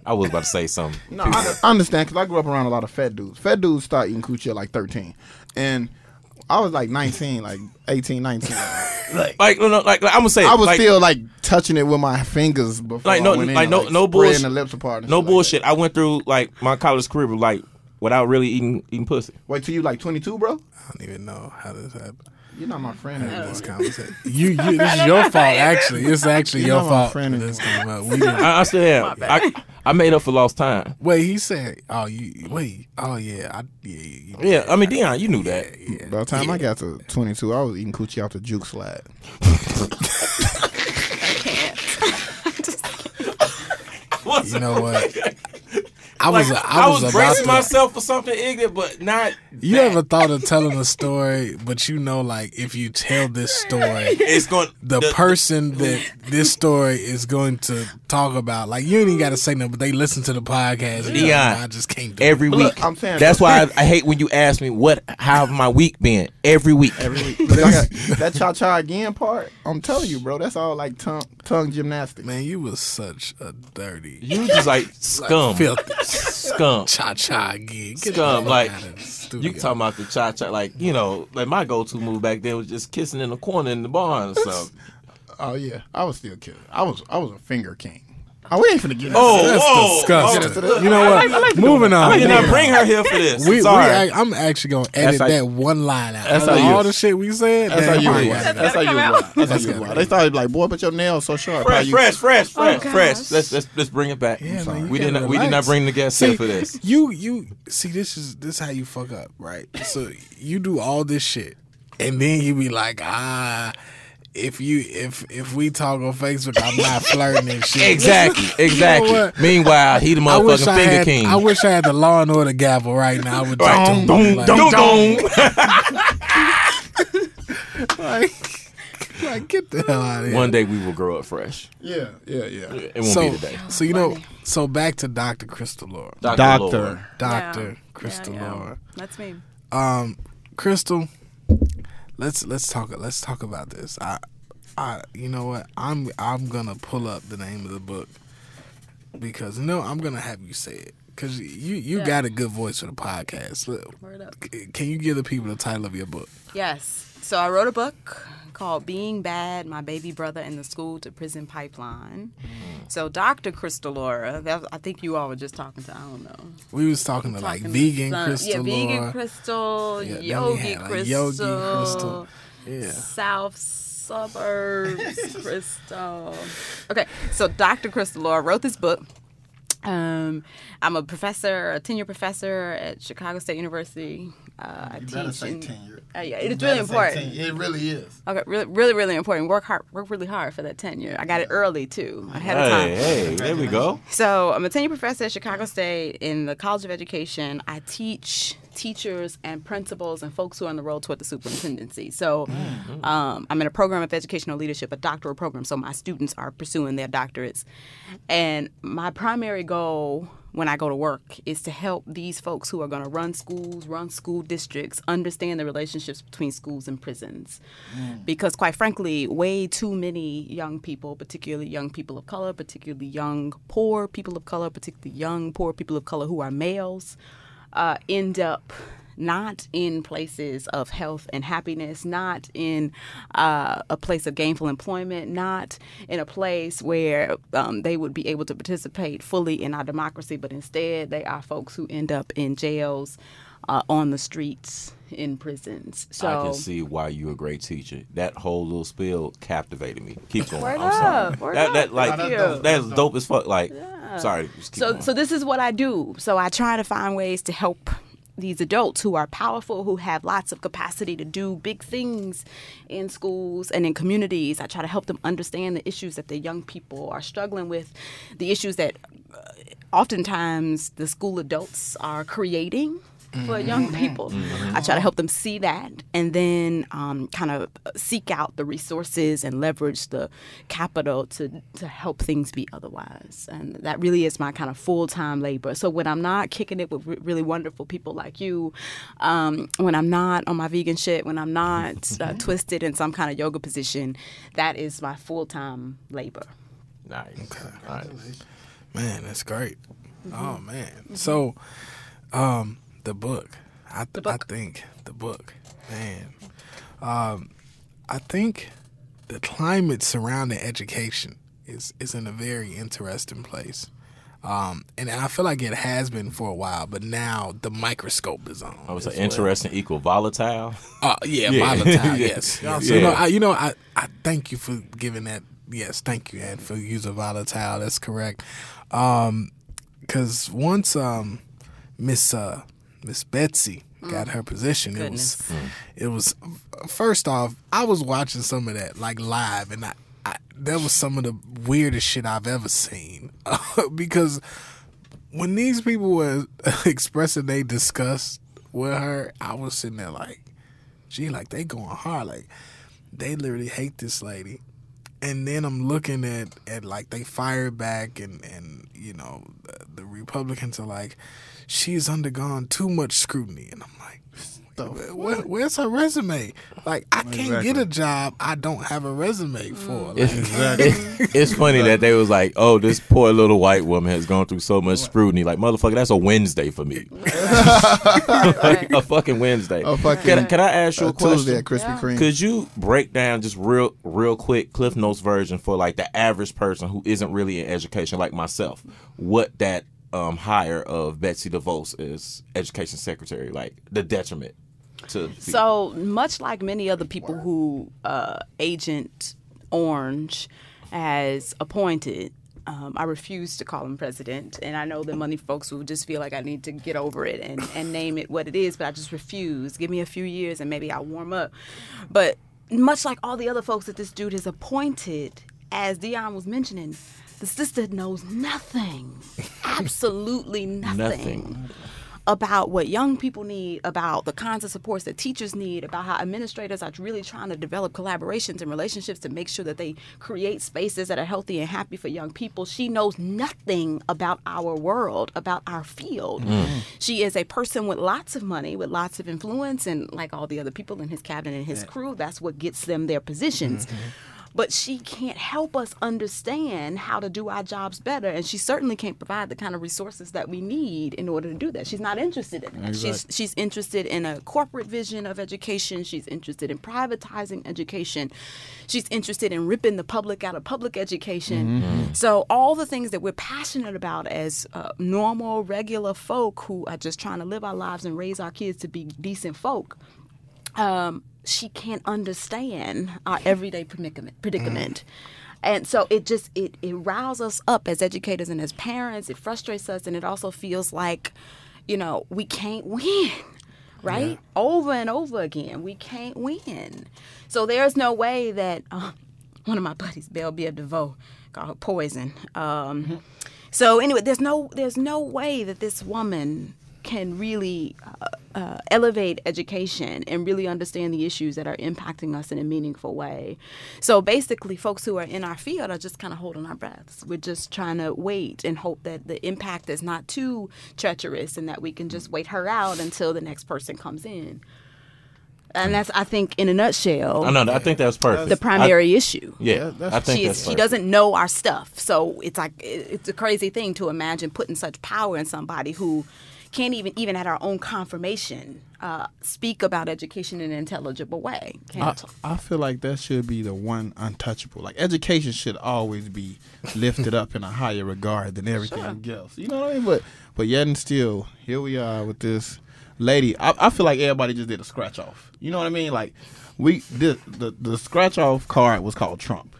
was about to say something. No, I understand because I grew up around a lot of fat dudes. Fat dudes start eating coochie at like 13, and I was like 19, like 18, 19. Like I'm gonna say, I was like, still like touching it with my fingers before. Like no, I went in, like no, like, no bullshit. The lips apart. No bullshit. Like I went through like my college career like without really eating pussy. Wait till you like 22, bro? I don't even know how this happened. You're not my friend anymore. This conversation. This is your fault. Actually, it's actually your fault. This came up. I still am. I made up for lost time. Wait, he said, "Oh, yeah, yeah." I mean, Dion, you knew that. Yeah. By the time I got to 22, I was eating coochie off the juke slide. I can't. You know what? I like, was I was about bracing to- myself for something ignorant, but not. You that. ever thought of telling a story, but you know, like if you tell this story, It's going. the person that this story is going to talk about, like you ain't even got to say nothing, but they listen to the podcast. And Dion, I just can't do every it. But week. look, I'm saying That's why I hate when you ask me how my week been every week. every week. But I got that cha-cha again part, I'm telling you, bro, that's all like tongue gymnastics. Man, you was such a dirty, You just like scum, filthy scum, cha-cha again. Get scum. the Like fuck out of the studio. you talking about the cha cha? Like like my go to move back then was just kissing in the corner in the bar and stuff. Oh yeah, I was still killing. I was a finger king. Oh, we ain't finna get into That's disgusting. oh. You know what? Moving on. I did not bring her here for this. Sorry. I'm actually gonna edit That's how- that one line out. That's Out of how you- all the shit we said, That's how you I ain't was. got it. That's how you come was. out. That's how you was. They thought like, boy, but your nails so sharp. How fresh. gosh. Let's bring it back. Yeah, man, you we did gotta not relax. bring the guest See, here for this. You see, this is how you fuck up, right? So you do all this shit, and then you be like, if we talk on Facebook, I'm not flirting and shit. Exactly. You know what? Meanwhile, he the I wish motherfucking I finger had. king. I wish I had the Law and Order gavel right now. I would Right. just Dum, like, like, get the hell out of here. One day we will grow up fresh. Yeah. It won't be today. So you know, so back to Dr. Crystal Laura. Lord. Dr. Yeah. Crystal Yeah. Laura. That's me. Crystal, let's talk about this. I you know what? I'm gonna pull up the name of the book because I'm gonna have you say it because you Yeah. got a good voice for the podcast. Word up. Can you give the people the title of your book? Yes. So I wrote a book called Being Bad, My Baby Brother in the School to Prison Pipeline. So Dr. Crystal Laura, I think you all were just talking to, I don't know. We was talking to like Talking vegan some- Crystal Yeah, vegan Laura. Crystal, Yeah, then we Yogi had, like, Crystal. Yogi Crystal. Yeah. South Suburbs Crystal. Okay, so Dr. Crystal Laura wrote this book. I'm a professor, a tenured professor at Chicago State University. I teach. Yeah, it's really important. It really is. Okay, really important. Work really hard for that tenure. I got it early too, ahead of time. Hey, there we go. So I'm a tenured professor at Chicago State in the College of Education. I teach teachers and principals and folks who are on the road toward the superintendency. So I'm in a program of educational leadership, a doctoral program. So my students are pursuing their doctorates. And my primary goal when I go to work is to help these folks who are going to run schools, run school districts, understand the relationships between schools and prisons. Because quite frankly, way too many young people, particularly young people of color, particularly young poor people of color, particularly young poor people of color who are males, end up not in places of health and happiness, not in a place of gainful employment, not in a place where they would be able to participate fully in our democracy, but instead they are folks who end up in jails, on the streets, in prisons. So I can see why you're a great teacher. That whole little spill captivated me. Keep going. Word I'm sorry. up, word That up. like Thank you. that's dope as fuck. Like, sorry. Just keep So going. this is what I do. So I try to find ways to help these adults who are powerful, who have lots of capacity to do big things in schools and in communities. I try to help them understand the issues that the young people are struggling with, the issues that oftentimes the school adults are creating for young people. I try to help them see that and then kind of seek out the resources and leverage the capital to help things be otherwise. And that really is my kind of full-time labor. So when I'm not kicking it with really wonderful people like you, when I'm not on my vegan shit, when I'm not twisted in some kind of yoga position, that is my full-time labor. Nice. Nice. Man, that's great. Oh man. So, the book. I think the book, man. I think the climate surrounding education is in a very interesting place. And I feel like it has been for a while, but now the microscope is on. I was as like, interesting equal volatile. Yeah, Yeah. volatile. Yes. Yeah. So, I thank you for giving that. Yes, thank you, and for using volatile. That's correct. Because once Miss Betsy got her position, Goodness. it was first off, I was watching some of that like live, and I that was some of the weirdest shit I've ever seen. Because when these people were expressing their disgust with her, I was sitting there like, gee, like they going hard. Like they literally hate this lady. And then I'm looking at like they fired back and you know, the Republicans are like, she's undergone too much scrutiny. And I'm like, where's her resume? Like, I can't get a job I don't have a resume for. Like, It's funny that they was like, oh, this poor little white woman has gone through so much scrutiny. Like, motherfucker, that's a Wednesday for me. Like, a fucking Wednesday. Can I ask you a question? Tuesday at Krispy Kreme. Could you break down just real quick, Cliff Notes version for like the average person who isn't really in education like myself, what that hire of Betsy DeVos as education secretary, like the detriment to people? So much like many other people who Agent Orange has appointed, I refuse to call him president, and I know the money folks will just feel like I need to get over it and name it what it is, but I just refuse. Give me a few years and maybe I'll warm up. But much like all the other folks that this dude has appointed, as Dion was mentioning, the sister knows nothing, absolutely nothing about what young people need, about the kinds of supports that teachers need, about how administrators are really trying to develop collaborations and relationships to make sure that they create spaces that are healthy and happy for young people. She knows nothing about our world, about our field. She is a person with lots of money, with lots of influence, and like all the other people in his cabinet and his crew, that's what gets them their positions. But she can't help us understand how to do our jobs better, and she certainly can't provide the kind of resources that we need in order to do that. She's not interested in that. Exactly. She's interested in a corporate vision of education. She's interested in privatizing education. She's interested in ripping the public out of public education. So all the things that we're passionate about as normal, regular folk who are just trying to live our lives and raise our kids to be decent folk, she can't understand our everyday predicament. And so it riles us up as educators and as parents. It frustrates us, and it also feels like, you know, we can't win, right? Yeah. Over and over again, we can't win. So there's no way that one of my buddies, Betsy DeVos, called her poison. So anyway, there's no way that this woman can really elevate education and really understand the issues that are impacting us in a meaningful way. So basically, folks who are in our field are just kind of holding our breaths. We're just trying to wait and hope that the impact is not too treacherous and that we can just wait her out until the next person comes in. And that's, I think, in a nutshell, I think that's perfect. The primary issue. Yeah, I think that's perfect. She doesn't know our stuff. So it's like, it's a crazy thing to imagine putting such power in somebody who can't even at our own confirmation speak about education in an intelligible way. I feel like that should be the one untouchable. Like, education should always be lifted up in a higher regard than everything else. You know what I mean? But yet and still, here we are with this lady. I feel like everybody just did a scratch off. You know what I mean? Like, the scratch off card was called Trump.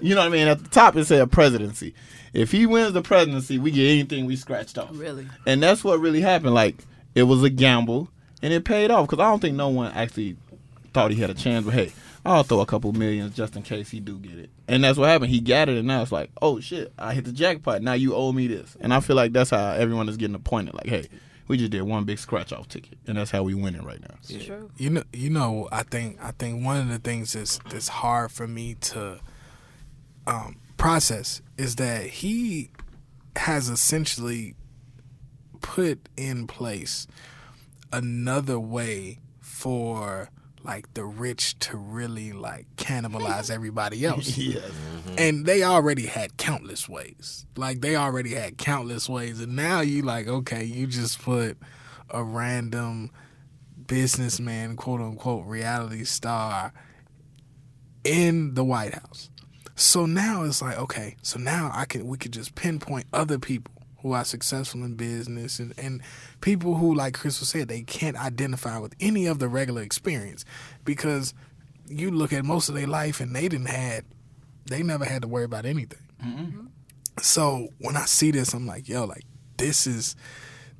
You know what I mean? At the top it said presidency. If he wins the presidency, we get anything we scratched off. Really? And that's what really happened. Like, it was a gamble, and it paid off. Because I don't think no one actually thought he had a chance. But, hey, I'll throw a couple millions just in case he do get it. And that's what happened. He got it, and now it's like, oh, shit, I hit the jackpot. Now you owe me this. And I feel like that's how everyone is getting appointed. Like, hey, we just did one big scratch-off ticket, and that's how we winning right now. It's true. You know, I think one of the things that's hard for me to process is that he has essentially put in place another way for like the rich to really like cannibalize everybody else. Yes. And they already had countless ways. Like, they already had countless ways. And now you like, okay, you just put a random businessman, quote unquote, reality star in the White House. So now it's like, okay, so now we could just pinpoint other people who are successful in business and people who, like Crystal said, they can't identify with any of the regular experience, because you look at most of their life and they never had to worry about anything. Mm-hmm. So when I see this, I'm like, yo, like this is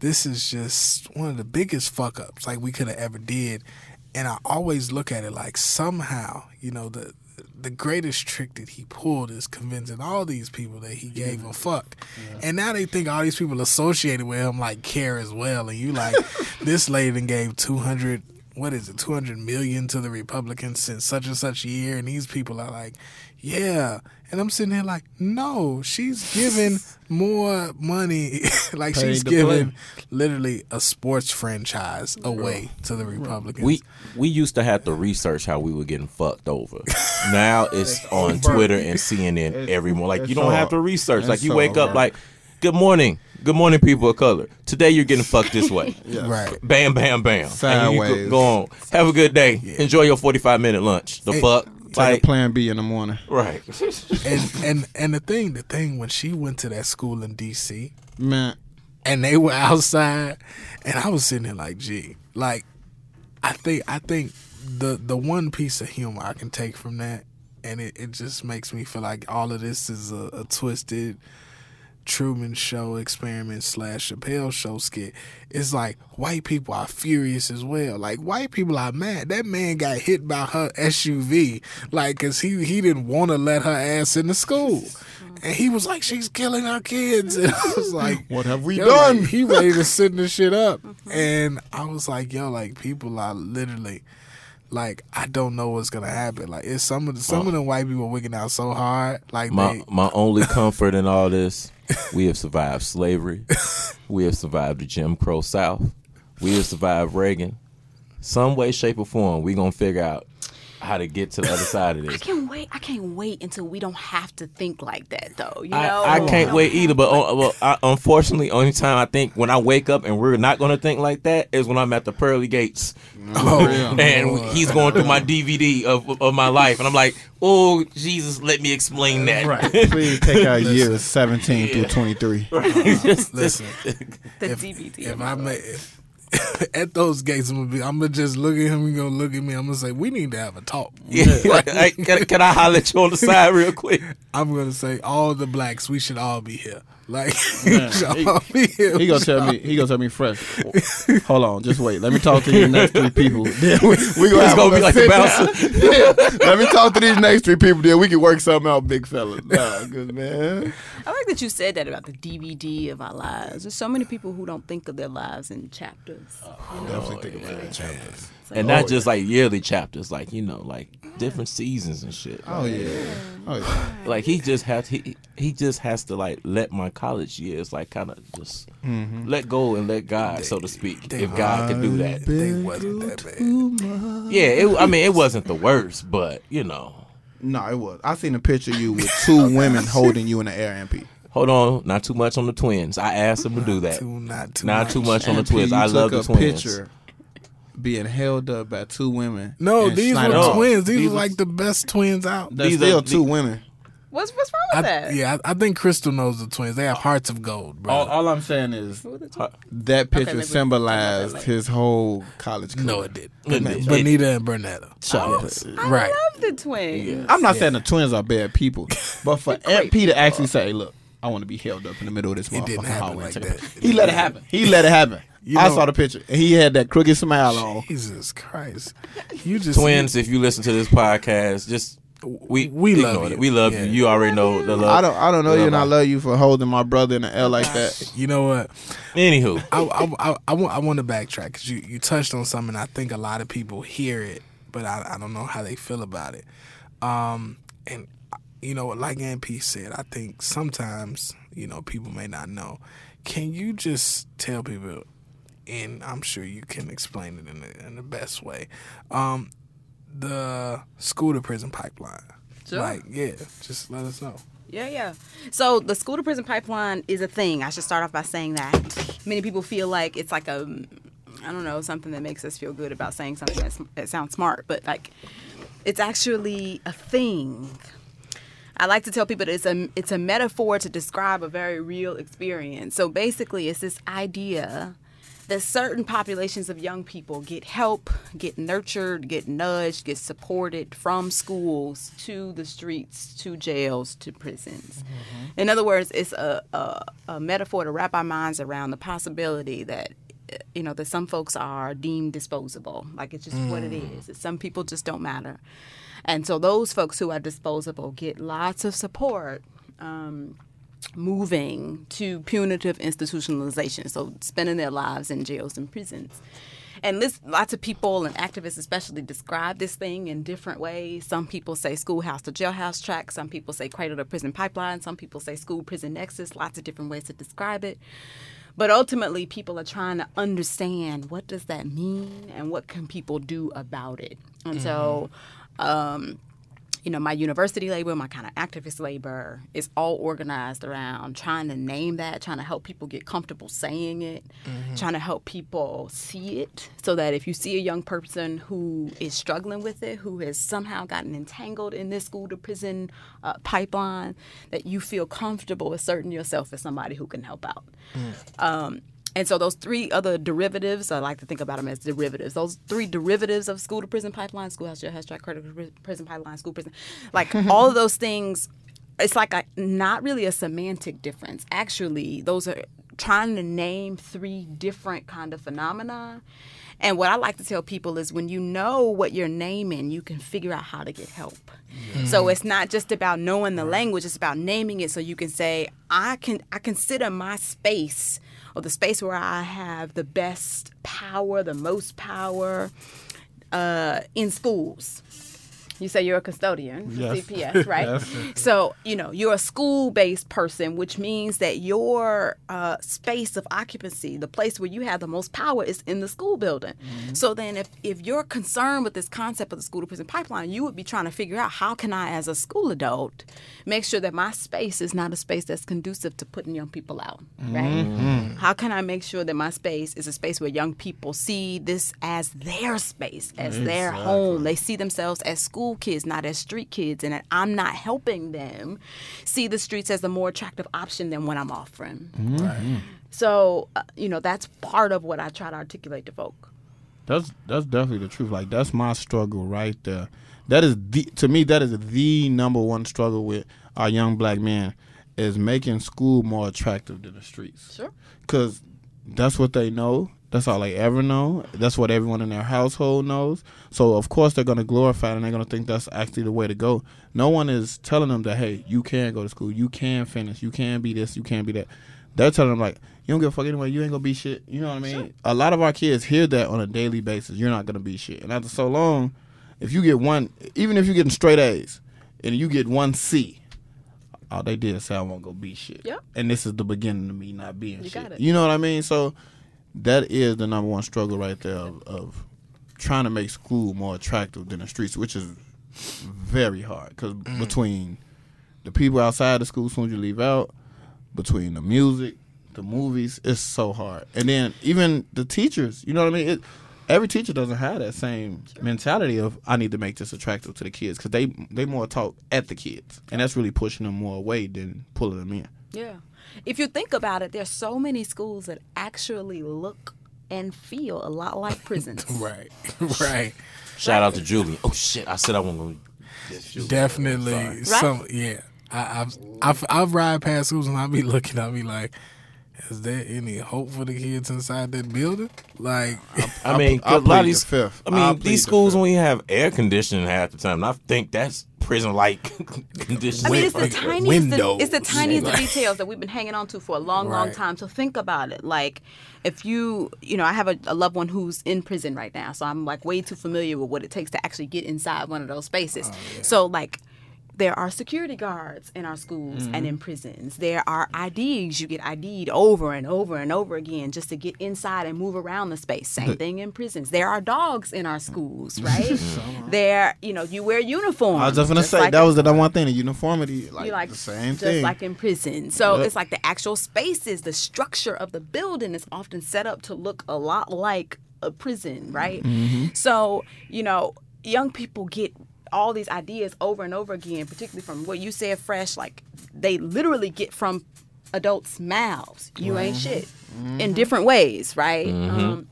just one of the biggest fuck ups like we could have ever did. And I always look at it like somehow, you know, the greatest trick that he pulled is convincing all these people that he gave a fuck. And now they think all these people associated with him like care as well. And you like, this lady done gave 200 million to the Republicans since such and such year. And these people are like, yeah. And I'm sitting there like, no, she's giving more money. Like Paid she's to giving play. literally a sports franchise away to the Republicans. We used to have to research how we were getting fucked over. Now it's on Twitter and CNN every morning. Like, you don't have to research. Like, you wake up like, good morning, people of color. Today you're getting fucked this way. Right. Bam, bam, bam. And you Sideways. go on. Have a good day. Enjoy your 45-minute lunch. The fuck. Take Like, a plan B in the morning. right. And the thing when she went to that school in DC Man, and they were outside and I was sitting there like, gee, like I think the one piece of humor I can take from that, and it just makes me feel like all of this is a twisted Truman Show experiment / Chappelle Show skit. It's like white people are furious as well. Like white people are mad. That man got hit by her SUV, like, cause he didn't want to let her ass in the school, and he was like, she's killing our kids. And I was like, what have we yo, done? like, he ready to send this shit up, and I was like, yo, like people are literally. Like, I don't know what's gonna happen. Like, it's some of them white people wigging out so hard. Like, My only comfort in all this, we have survived slavery. We have survived the Jim Crow South. We have survived Reagan. Some way, shape, or form, we gonna figure out how to get to the other side of this. I can't wait until we don't have to think like that, though. You know, I can't wait either. But unfortunately, only time I think when I wake up and we're not going to think like that is when I'm at the pearly gates. And he's going through my DVD of my life, and I'm like, oh Jesus, let me explain that. Right. Please take out years 17 through 23. listen, the DVD. if I may. At those gates, I'm gonna just look at him. He gonna look at me. I'm gonna say, "We need to have a talk." Yeah. Like, can I holler at you on the side real quick? I'm gonna say, all the blacks, we should all be here. Like, we should all be here. He gonna tell me fresh. Hold on, just wait. Let me talk to these next three people. Then we gonna be like the bouncer. Yeah. Let me talk to these next three people. Then we can work something out, big fella. Nah, good man. I like that you said that about the DVD of our lives. There's so many people who don't think of their lives in chapters. Definitely think about it. Chapters. And not just like yearly chapters, like, you know, like different seasons and shit. Oh yeah. Oh yeah. Like he just has to like let my college years like kind of just let go and let God, so to speak. If God can do that, They wasn't that bad. yeah. It wasn't the worst, but you know. No, it was. I seen a picture of you with two women holding you in the air, MP. Hold on, not too much on the twins. I asked them to do that. Not too much on the MP, twins. you I love the took a twins. picture being held up by two women. No, and these Schneider- were twins. These These were were- like the best twins out. There's These still are- two women. What's wrong with that? Yeah, I think Crystal knows the twins. They have hearts of gold, bro. All I'm saying is Who are the two? that picture maybe symbolized we'll talk about that his whole college career. No, it did. It did. Bonita and Bernetta. Yes. I Right. love the twins. I'm not saying the twins are bad people, but for They're great MP to actually say, "Look, I want to be held up in the middle of this It didn't motherfucking happen hallway," like and take a that. picture. He let it happen. He let it happen. You I know- saw the picture, and he had that crooked smile on. Jesus Christ. You just Twins, if you listen to this podcast, just we love ignore you. it. We love Yeah. you. You already know the love. I don't know you, and I love. love you for holding my brother in the air like that. You know what? Anywho, I want to backtrack because you touched on something. I think a lot of people hear it, but I don't know how they feel about it. And you know, like MP said, I think sometimes people may not know. Can you just tell people, and I'm sure you can explain it in the best way, the school to prison pipeline? Sure. Like, yeah, just let us know. Yeah. So the school to prison pipeline is a thing. I should start off by saying that. Many people feel like it's like something that makes us feel good about saying something that sounds smart, but like it's actually a thing. I like to tell people that it's a metaphor to describe a very real experience. So basically, it's this idea that certain populations of young people get help, get nurtured, get nudged, get supported from schools to the streets, to jails, to prisons. In other words, it's a metaphor to wrap our minds around the possibility that that some folks are deemed disposable. Like, it's just what it is. Some people just don't matter. And so those folks who are disposable get lots of support moving to punitive institutionalization, so spending their lives in jails and prisons. And lots of people and activists especially describe this thing in different ways. Some people say schoolhouse to jailhouse track. Some people say cradle to prison pipeline. Some people say school-prison nexus. Lots of different ways to describe it. But ultimately, people are trying to understand, what does that mean and what can people do about it? And so my university labor, my kind of activist labor is all organized around trying to name that, trying to help people get comfortable saying it, trying to help people see it, so that if you see a young person who is struggling with it, who has somehow gotten entangled in this school to prison pipeline, that you feel comfortable asserting yourself as somebody who can help out. And so those three other derivatives, I like to think about them as derivatives. Those three derivatives of school to prison pipeline, schoolhouse, jailhouse, track, cradle to prison pipeline, school prison, like all of those things, it's like not really a semantic difference. Actually, those are trying to name three different kind of phenomena. And what I like to tell people is, when you know what you're naming, you can figure out how to get help. So it's not just about knowing the language, it's about naming it so you can say, I consider my space, or the space where I have the best power, the most power, in schools. You say you're a custodian for CPS, right? Yes. So, you're a school-based person, which means that your space of occupancy, the place where you have the most power, is in the school building. So then if you're concerned with this concept of the school to prison pipeline, you would be trying to figure out, how can I, as a school adult, make sure that my space is not a space that's conducive to putting young people out, right? How can I make sure that my space is a space where young people see this as their space, as their home? They see themselves as school kids, not as street kids, and that I'm not helping them see the streets as a more attractive option than what I'm offering. So, that's part of what I try to articulate to folk. That's definitely the truth. Like, that's my struggle right there. That is to me, that is the number one struggle with our young black men, is making school more attractive than the streets. Sure. Because that's what they know. That's all they ever know. That's what everyone in their household knows. So, of course, they're going to glorify it, and they're going to think that's actually the way to go. No one is telling them that, hey, you can go to school. You can finish. You can be this. You can be that. They're telling them, like, you don't give a fuck anyway. You ain't going to be shit. You know what I mean? Sure. A lot of our kids hear that on a daily basis. You're not going to be shit. And after so long, if you get one, even if you're getting straight A's and you get one C, all they did is say, I won't go be shit. Yep. And this is the beginning of me not being shit. Got it. You know what I mean? So that is the number one struggle right there of trying to make school more attractive than the streets, which is very hard, because between the people outside the school as soon as you leave out, between the music, the movies, it's so hard. And then even the teachers, you know what I mean? Every teacher doesn't have that same mentality of, I need to make this attractive to the kids, because they more talk at the kids, and that's really pushing them more away than pulling them in. Yeah. If you think about it, there's so many schools that actually look and feel a lot like prisons. Right. Shout out to Julie. Oh shit! I said I wasn't going to. Definitely. I've ride past schools and I'll be looking. I'll be like, is there any hope for the kids inside that building? Like, I mean, a lot of these. These schools only have air conditioning half the time. And I think that's prison-like conditions. I mean, it's the tiniest of details that we've been hanging on to for a long time. So think about it. Like, if I have a loved one who's in prison right now, so I'm like way too familiar with what it takes to actually get inside one of those spaces. So like, there are security guards in our schools and in prisons. There are IDs. You get ID'd over and over and over again just to get inside and move around the space. Same thing in prisons. There are dogs in our schools, right? There, you wear uniforms. I was just going to say, that was the number one thing, the uniformity, like the same thing. Just like in prison. So it's like the actual spaces, the structure of the building is often set up to look a lot like a prison, right? So, young people get all these ideas over and over again, particularly from what you said, Fresh, like they literally get from adults' mouths. You ain't shit in different ways, right? And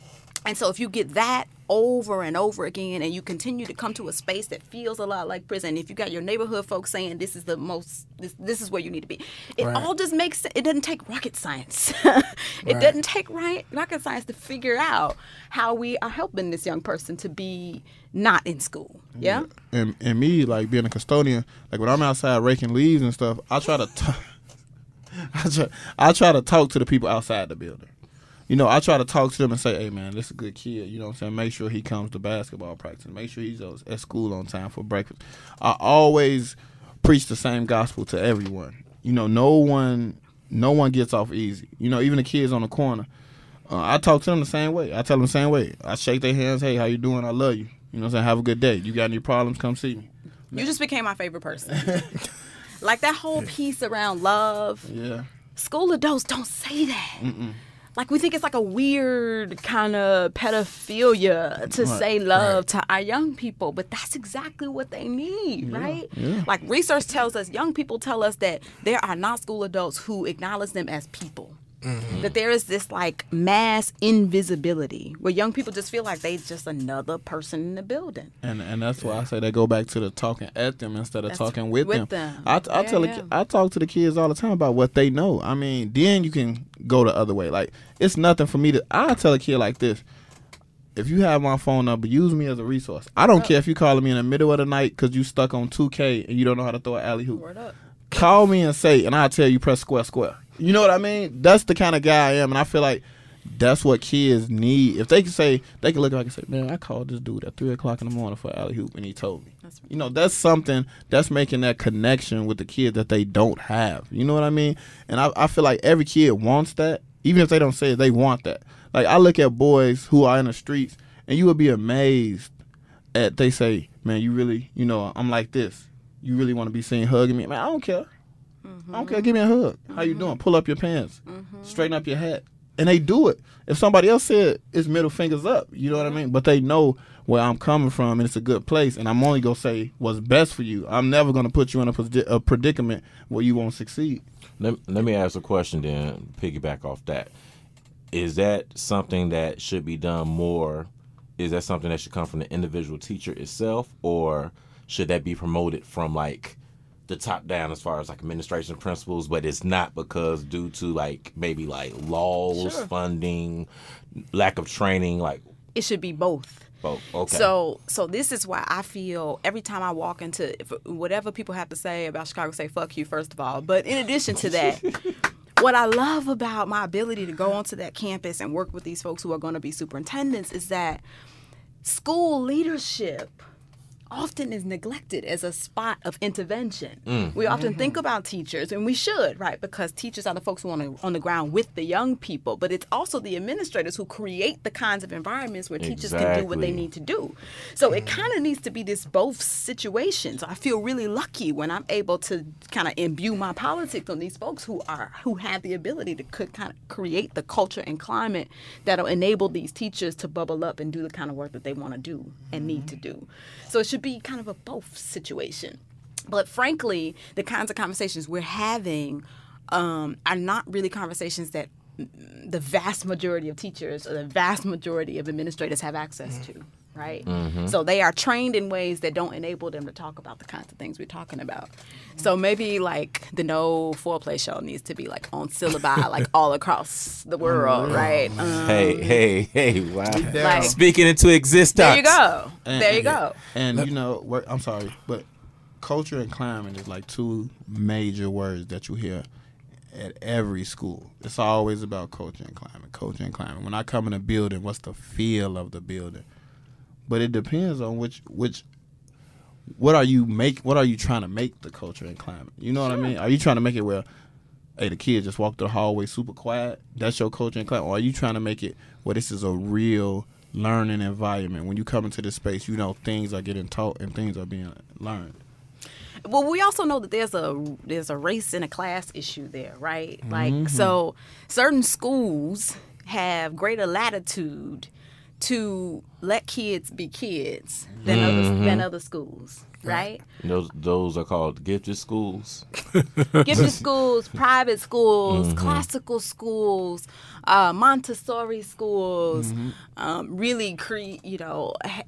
so if you get that over and over again, and you continue to come to a space that feels a lot like prison, if you got your neighborhood folks saying this is this is where you need to be, it all just makes sense. It doesn't take rocket science. It doesn't take rocket science to figure out how we are helping this young person to be not in school. Yeah. And me, like being a custodian, like when I'm outside raking leaves and stuff, I try to talk to the people outside the building. You know, I try to talk to them and say, hey, man, this is a good kid. You know what I'm saying? Make sure he comes to basketball practice. Make sure he's at school on time for breakfast. I always preach the same gospel to everyone. You know, no one gets off easy. You know, even the kids on the corner. I talk to them the same way. I tell them the same way. I shake their hands. Hey, how you doing? I love you. You know what I'm saying? Have a good day. You got any problems? Come see me. You just became my favorite person. Like that whole piece around love. Yeah. School adults don't say that. Like, we think it's like a weird kind of pedophilia to say love to our young people, but that's exactly what they need, right? Yeah. Like, research tells us, young people tell us that there are not school adults who acknowledge them as people. That there is this, like, mass invisibility where young people just feel like they just another person in the building. And that's why I say they go back to the talking at them instead of talking with them. I talk to the kids all the time about what they know. I mean, then you can go the other way. Like, it's nothing for me I tell a kid like this. If you have my phone number, use me as a resource. I don't care if you calling me in the middle of the night because you stuck on 2K and you don't know how to throw an alley hoop. Word up. Call me and say, and I'll tell you press square. You know what I mean? That's the kind of guy I am, and I feel like that's what kids need. If they can say, they can look back and say, man, I called this dude at 3 o'clock in the morning for alley hoop, and he told me. You know, that's something that's making that connection with the kids that they don't have. You know what I mean? And I feel like every kid wants that. Even if they don't say it, they want that. Like, I look at boys who are in the streets, and you would be amazed at, they say, man, you really, you know, I'm like this. You really want to be seen hugging me? Man, I don't care. I don't care. Give me a hug. How you doing? Pull up your pants. Straighten up your hat. And they do it. If somebody else said it's middle fingers up, you know what I mean? But they know where I'm coming from, and it's a good place. And I'm only going to say what's best for you. I'm never going to put you in a predicament where you won't succeed. Let me ask a question then, piggyback off that. Is that something that should be done more? Is that something that should come from the individual teacher itself, or should that be promoted from, like, the top down as far as, like, administration principles, but it's not because due to, like, maybe, like, laws, funding, lack of training, like... It should be both. Both, okay. So this is why I feel every time I walk into whatever people have to say about Chicago, say fuck you, first of all. But in addition to that, what I love about my ability to go onto that campus and work with these folks who are going to be superintendents is that school leadership often is neglected as a spot of intervention. We often think about teachers, and we should, right? Because teachers are the folks who are on the ground with the young people, but it's also the administrators who create the kinds of environments where teachers can do what they need to do. So it kind of needs to be this both situations. I feel really lucky when I'm able to kind of imbue my politics on these folks who have the ability to kind of create the culture and climate that'll enable these teachers to bubble up and do the kind of work that they want to do and need to do. So it should be kind of a both situation. But frankly, the kinds of conversations we're having are not really conversations that the vast majority of teachers or the vast majority of administrators have access to, right? So they are trained in ways that don't enable them to talk about the kinds of things we're talking about. So maybe, like, the No Foreplay show needs to be, like, on syllabi, like, all across the world, right? Hey, wow. Like, speaking into existence. There you go. There you go. And, you know, I'm sorry, but culture and climate is like two major words that you hear at every school. It's always about culture and climate, culture and climate. When I come in a building, what's the feel of the building? But it depends on what are you trying to make the culture and climate? You know what I mean? Are you trying to make it where, hey, the kids just walk through the hallway super quiet? That's your culture and climate. Or are you trying to make it where this is a real learning environment? When you come into this space, you know things are getting taught and things are being learned. Well, we also know that there's a race and a class issue there, right? Like, so certain schools have greater latitude to let kids be kids than other schools, right? Those are called gifted schools. Gifted schools, private schools, classical schools, Montessori schools, really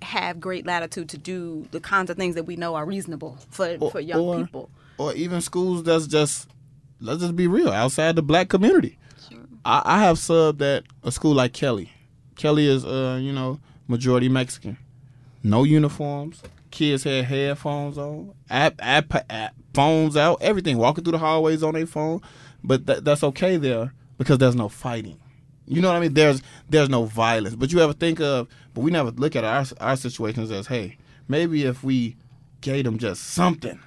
have great latitude to do the kinds of things that we know are reasonable for young people. Or even schools that's just, let's just be real, outside the black community. Sure. I have subbed at a school like Kelly. Kelly is, majority Mexican. No uniforms. Kids had headphones on, phones out, everything, walking through the hallways on their phone. But that's okay there because there's no fighting. You know what I mean? There's no violence. But you ever think of, but we never look at our situations as, hey, maybe if we gave them just something,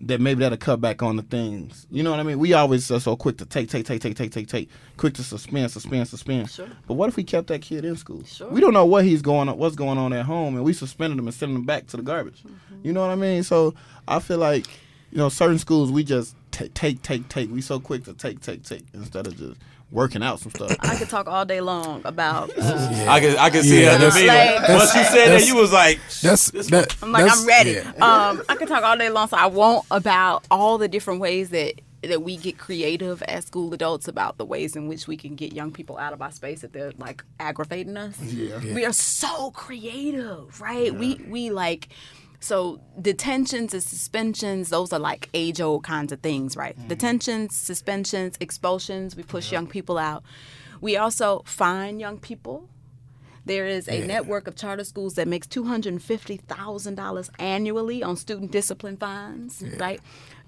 that maybe that'll cut back on the things. You know what I mean? We always are so quick to take. Quick to suspend. Sure. But what if we kept that kid in school? Sure. We don't know what's going on at home, and we suspended him and sent him back to the garbage. You know what I mean? So I feel like, certain schools we just take. We so quick to take instead of just working out some stuff. I could talk all day long about. I can see her. Once you said that, you was like, I'm ready. Yeah. I could talk all day long, so I won't, about all the different ways that we get creative as school adults about the ways in which we can get young people out of our space if they're like aggravating us. Yeah. We are so creative, right? Yeah. We like. So detentions and suspensions, those are like age-old kinds of things, right? Detentions, suspensions, expulsions, we push young people out. We also fine young people. There is a network of charter schools that makes $250,000 annually on student discipline fines, right?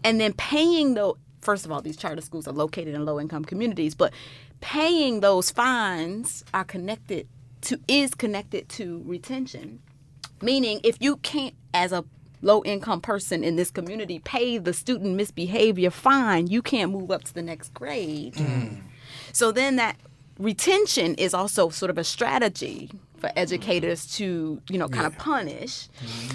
And then paying first of all, these charter schools are located in low-income communities, but paying those fines is connected to retention. Meaning, if you can't, as a low-income person in this community, pay the student misbehavior fine, you can't move up to the next grade. So then that retention is also sort of a strategy for educators to, kind of punish.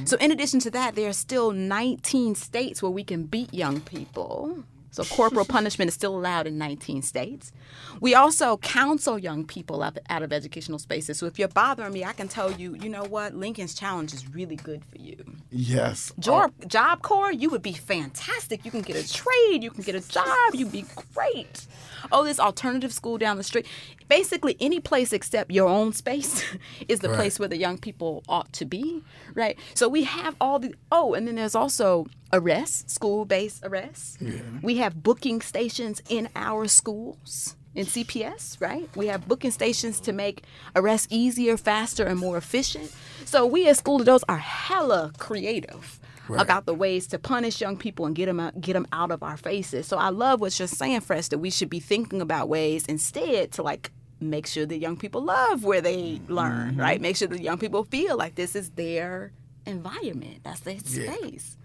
So in addition to that, there are still 19 states where we can beat young people. So corporal punishment is still allowed in 19 states. We also counsel young people out of educational spaces. So if you're bothering me, I can tell you, you know what? Lincoln's Challenge is really good for you. Yes. Job Corps, you would be fantastic. You can get a trade. You can get a job. You'd be great. Oh, this alternative school down the street. Basically, any place except your own space is the place where the young people ought to be, right? So we have all the... Oh, and then there's also arrests, school-based arrests. Yeah. We have booking stations in our schools, in CPS, right? We have booking stations to make arrests easier, faster, and more efficient. So we as school adults are hella creative about the ways to punish young people and get them out of our faces. So I love what you're saying, Fresh, that we should be thinking about ways instead to make sure that young people love where they learn, right? Make sure that young people feel like this is their environment. That's their space.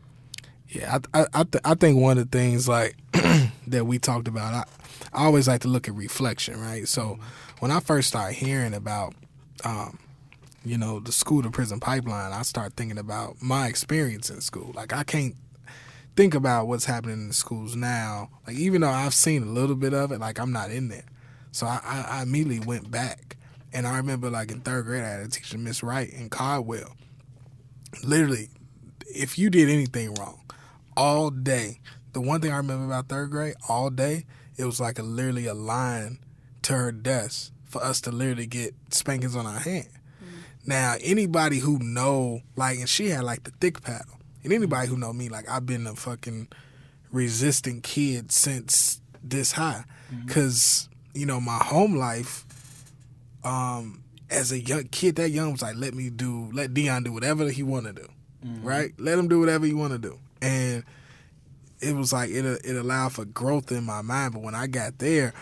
Yeah, I think one of the things that we talked about, I always like to look at reflection, right? So when I first started hearing about, the school to prison pipeline, I start thinking about my experience in school. I can't think about what's happening in the schools now. Even though I've seen a little bit of it, I'm not in there. So I immediately went back. And I remember in third grade, I had a teacher, Miss Wright in Caldwell. Literally, if you did anything wrong, all day, the one thing I remember about third grade, all day, it was literally a line to her desk for us to literally get spankings on our hand. Now, anybody who know, and she had the thick paddle, and anybody who know me, I've been a fucking resistant kid since this high. Because, my home life, as a young kid, that young was let Dion do whatever he want to do, right? Let him do whatever he want to do. And it was it allowed for growth in my mind. But when I got there,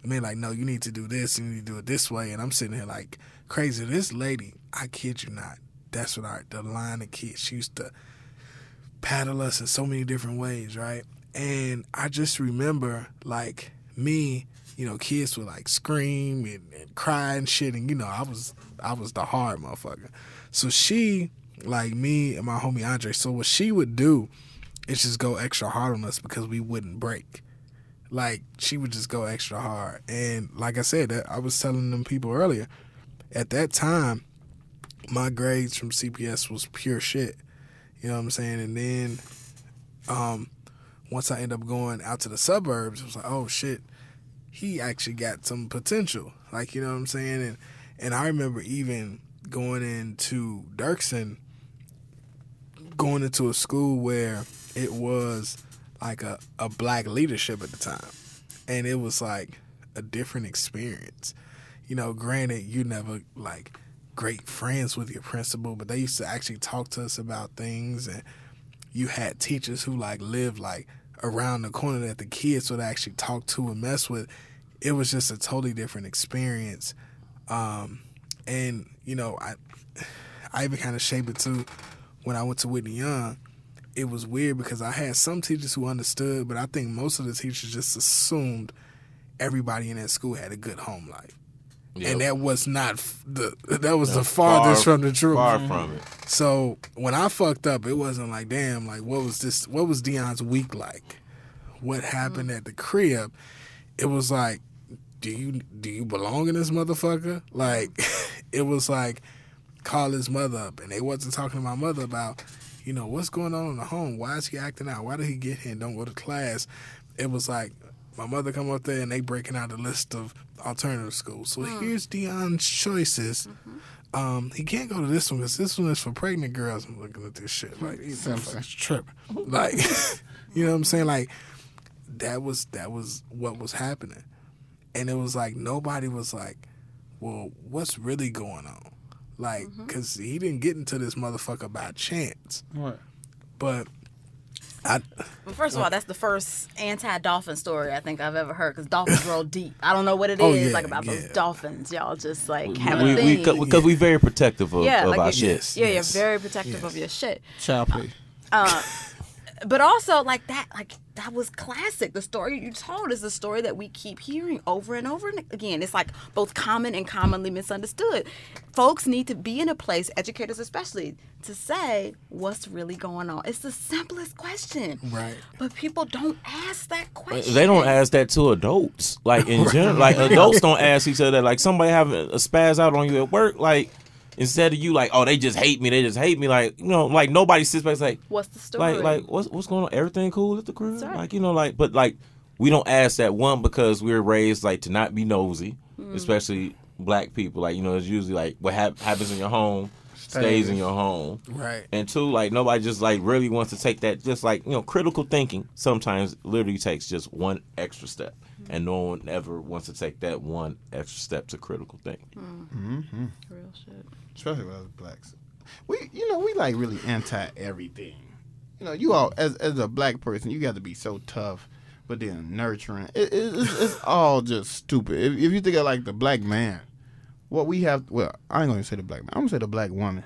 I mean, no, you need to do this, you need to do it this way. And I'm sitting here crazy. This lady, I kid you not, that's what the line of kids, she used to paddle us in so many different ways, right? And I just remember, me, kids would scream and cry and shit. And, I was the hard motherfucker. So she, me and my homie Andre, so what she would do is just go extra hard on us because we wouldn't break. She would just go extra hard. And like I said, I was telling them people earlier, at that time, my grades from CPS was pure shit. You know what I'm saying? And then once I ended up going out to the suburbs, it was like, oh shit, he actually got some potential. Like, you know what I'm saying? And I remember even going into Dirksen, going into a school where it was like a black leadership at the time. And it was like a different experience. You know, granted, you never like great friends with your principal, but they used to actually talk to us about things, and you had teachers who like lived like around the corner that the kids would actually talk to and mess with. It was just a totally different experience. And, you know, I even kind of shaped it too when I went to Whitney Young. It was weird because I had some teachers who understood, but I think most of the teachers just assumed everybody in that school had a good home life. Yep. And that was not the farthest from the truth. Far from it. So when I fucked up, it wasn't like, damn, like what was Dion's week like? What happened at the crib? It was like, do you belong in this motherfucker? Like, it was like, call his mother up, and they wasn't talking to my mother about, you know, what's going on in the home? Why is he acting out? Why did he get here and don't go to class? It was like, my mother come up there and they breaking out the list of alternative schools. So here's Dion's choices. He can't go to this one because this one is for pregnant girls. I'm looking at this shit like, these motherfuckers tripping. Like, you know what I'm saying? Like, that was what was happening. And it was like, nobody was like, well, what's really going on? Like, because he didn't get into this motherfucker by chance. What? But well, first of all, that's the first anti-dolphin story I think I've ever heard, because dolphins roll deep. I don't know what it is about those dolphins. Y'all just like have a thing. Because we very protective of our shit. Yeah, you're very protective of your shit. Child play. But also, like that was classic. The story you told is the story that we keep hearing over and over and again. It's like both common and commonly misunderstood. Folks need to be in a place, educators especially, to say what's really going on. It's the simplest question. Right. But people don't ask that question. They don't ask that to adults. Like, in general, like, adults don't ask each other. Like, somebody having a spaz out on you at work, like, instead of you like, oh, they just hate me, like, you know, like, nobody sits back and like, what's the story? Like what's going on? Everything cool at the crib? Right. Like, you know, like, but like, we don't ask that, one, because we're raised like to not be nosy, especially black people. Like, you know, it's usually like what happens in your home stays in your home. Right. And two, like, nobody just like really wants to take that, just like, you know, critical thinking sometimes literally takes just one extra step. And no one ever wants to take that one extra step to critical thinking. Real shit. Especially with us blacks. We like really anti everything. You know, you all as a black person, you got to be so tough, but then nurturing. It's all just stupid. If you think of like the black man, what we have. Well, I ain't gonna say the black man. I'm gonna say the black woman.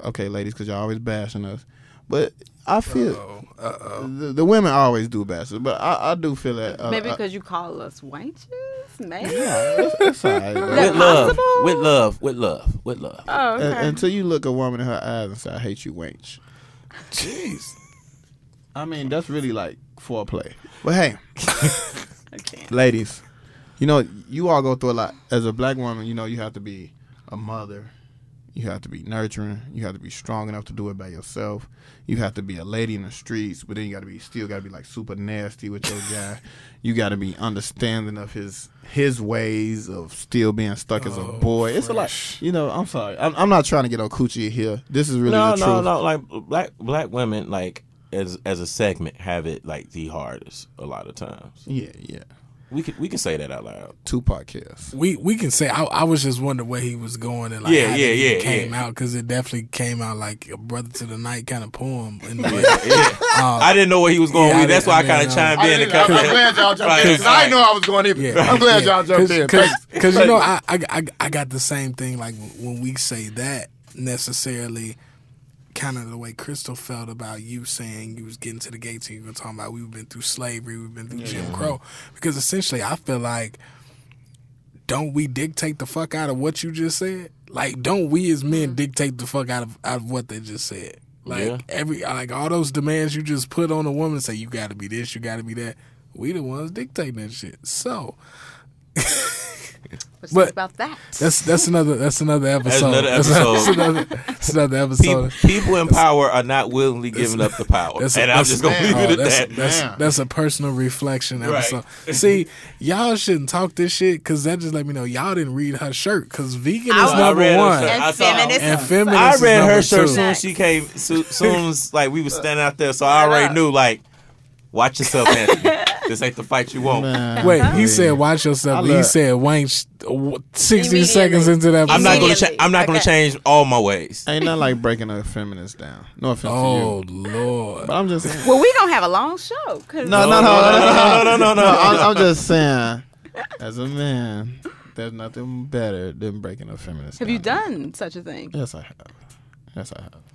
Okay, ladies, because y'all always bashing us, but I feel the women always do bash us, but I do feel that maybe because you call us wenches. Maybe. Yeah, that's all right. With love. Oh, okay. Until you look a woman in her eyes and say, I hate you, wench. jeez. I mean, that's really like foreplay. But hey, Okay. ladies, you know, you all go through a lot. As a black woman, you know, you have to be a mother. You have to be nurturing. You have to be strong enough to do it by yourself. You have to be a lady in the streets, but then you still got to be like super nasty with your guy. You got to be understanding of his ways of still being stuck as a boy. It's a lot. You know, I'm sorry. I'm not trying to get on coochie here. This is really the truth. No. Like black women, like as a segment, have it like the hardest a lot of times. Yeah. We can say that out loud. Tupac cares. We can say I was just wondering where he was going and like how it came out, because it definitely came out like a Brother to the Night kind of poem. And I didn't know where he was going with. That's why I kind of chimed in. I'm glad y'all jumped in. I didn't know I was going either. Yeah, I'm glad y'all jumped in. Because you know I got the same thing. Like when we say that necessarily. Kind of the way Crystal felt about you saying you was getting to the gates and you were talking about we've been through slavery, we've been through Jim Crow. Because essentially I feel like, don't we dictate the fuck out of what you just said? Like, don't we as men dictate the fuck out of what they just said? Like all those demands you just put on a woman, say you gotta be this, you gotta be that. We the ones dictating that shit. So What you think about that? That's another episode. That's another episode. People in power are not willingly giving up the power, and I'm just gonna leave it at that. That's a personal reflection episode. Right. See, y'all shouldn't talk this shit because that just let me know y'all didn't read her shirt because vegan is number one And feminist. I read her shirt shirt soon as she came. Soon as like we was standing out there, so I already knew like, watch yourself, Anthony. This ain't the fight you want. Man. Wait, he said watch yourself. He said Wayne 60 seconds into that. I'm not gonna change all my ways. Ain't nothing like breaking a feminist down. No offense to you. Oh Lord! But I'm just saying. Well, we gonna have a long show. No. I'm just saying, as a man, there's nothing better than breaking a feminist. Have you done such a thing? Yes, I have.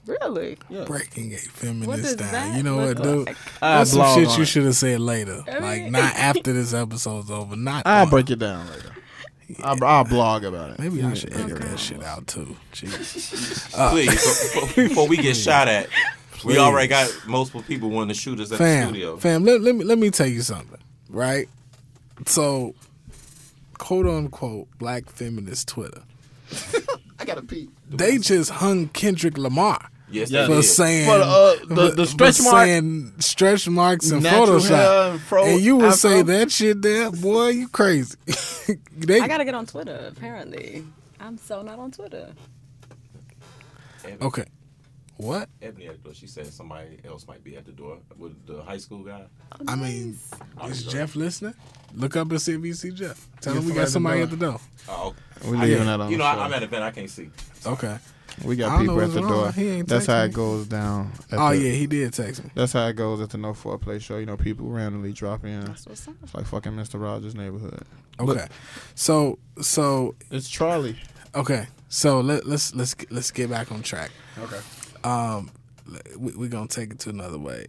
Really? Yeah. Breaking a What feminist does down. that You know what, look dude? like? That's some blog shit on you it. should have said later. Like not after this episode's over. Not. I'll on. break it down later. I'll blog about it. Maybe I should edit that shit out too. Jeez. Please, before we get shot at, we already got multiple people wanting to shoot us at the studio. Fam, let me tell you something, right? So, quote unquote, black feminist Twitter. I gotta pee. They just hung Kendrick Lamar. Yes, Yeah. they For did. saying the stretch mark, saying stretch marks and natural hair, Photoshop, and you would afro. say that shit there, boy, you crazy. I gotta get on Twitter. Apparently, I'm so not on Twitter. Okay, what? Ebony at the door. She said somebody else might be at the door with the high school guy. I mean, is Jeff listening? Look up and see if you see Jeff. Tell him we somebody got somebody at the door. Oh, We leaving that on. you know, the show. I'm at an event. I can't see. Okay. We I got don't people know at the what's door. wrong. He ain't That's how texting it me. goes down. Oh yeah, he did text me. That's how it goes at the No Foreplay show. You know, people randomly drop in. That's what's up. It's like fucking Mr. Rogers' Neighborhood. Okay, so It's Charlie. okay, so let's get back on track. Okay. We're gonna take it to another way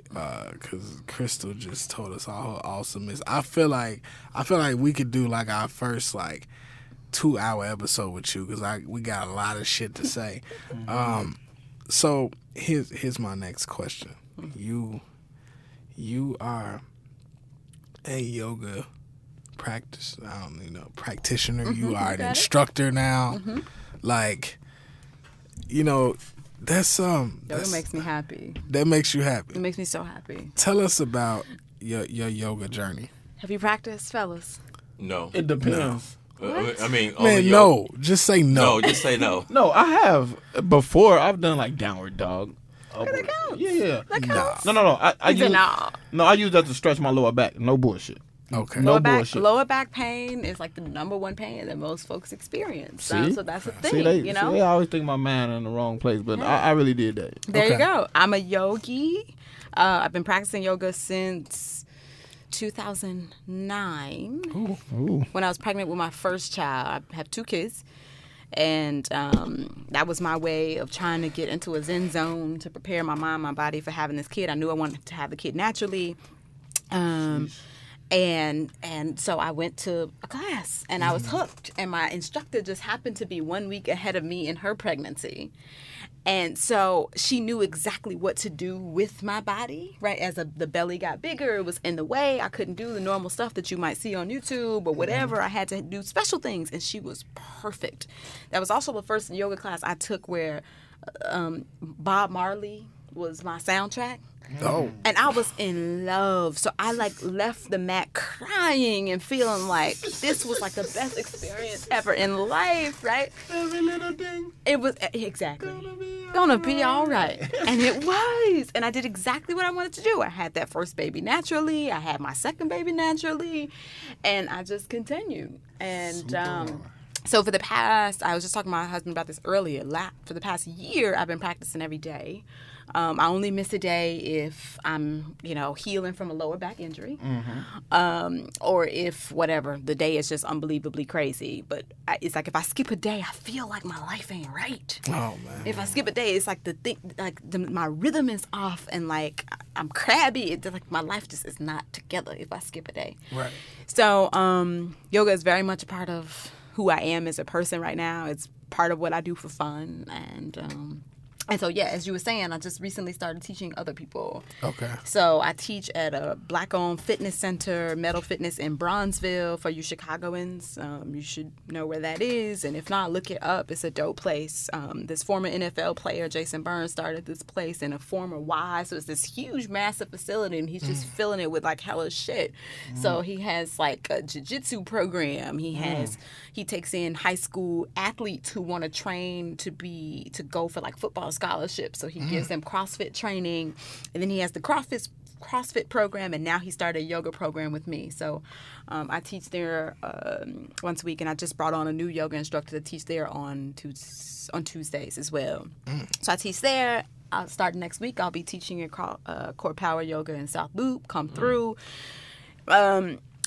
because Crystal just told us all her awesomeness. I feel like we could do like our first like 2-hour episode with you because we got a lot of shit to say. So here's my next question. You are a yoga practitioner. You are an instructor now. Like, you know, Yoga makes me happy. that makes you happy. It makes me so happy. Tell us about your yoga journey. Have you practiced, fellas? No. It depends. I mean, only Man, yo- no. Just say no. No, just say no. No, I have before. I've done like downward dog. That counts. Yeah. That counts. No. I He said use no. I use that to stretch my lower back. No bullshit. Okay. No Lower back, bullshit. lower back pain is like the number one pain that most folks experience. See? So that's a thing, See, they always think my man in the wrong place, but I really did that. There Okay. you go. I'm a yogi. I've been practicing yoga since 2009. Ooh. When I was pregnant with my first child. I have 2 kids. And that was my way of trying to get into a zen zone to prepare my mind, my body for having this kid. I knew I wanted to have the kid naturally. And so I went to a class and I was hooked. And my instructor just happened to be 1 week ahead of me in her pregnancy. And so she knew exactly what to do with my body, right? As the belly got bigger, it was in the way. I couldn't do the normal stuff that you might see on YouTube or whatever. I had to do special things, and she was perfect. That was also the first yoga class I took where Bob Marley was my soundtrack. Oh. And I was in love. So I left the mat crying and feeling like this was like the best experience ever in life, right? Every little thing It was exactly gonna be all right. And it was. And I did exactly what I wanted to do. I had that first baby naturally. I had my second baby naturally. And I just continued. And so for the past, I was just talking to my husband about this earlier. For the past year, I've been practicing every day. I only miss a day if I'm, healing from a lower back injury, or if whatever the day is just unbelievably crazy. But it's like if I skip a day, I feel like my life ain't right. Oh man. If I skip a day, it's like my rhythm is off and like I'm crabby. It's like my life just is not together if I skip a day. Right. So yoga is very much a part of who I am as a person right now. It's part of what I do for fun, and And so, yeah, as you were saying, I just recently started teaching other people. Okay. So I teach at a Black-owned fitness center, Metal Fitness in Bronzeville. For you Chicagoans, you should know where that is. And if not, look it up. It's a dope place. This former NFL player, Jason Burns, started this place in a former Y. So it's this huge, massive facility, and he's just filling it with, like, hella shit. So he has, like, a jiu-jitsu program. He takes in high school athletes who want to train to go for, like, football scholarships. So he gives them CrossFit training, and then he has the CrossFit program, and now he started a yoga program with me. So I teach there once a week, and I just brought on a new yoga instructor to teach there on Tuesdays as well. So I teach there. I'll start next week. I'll be teaching at Core Power Yoga in South Loop. Come through.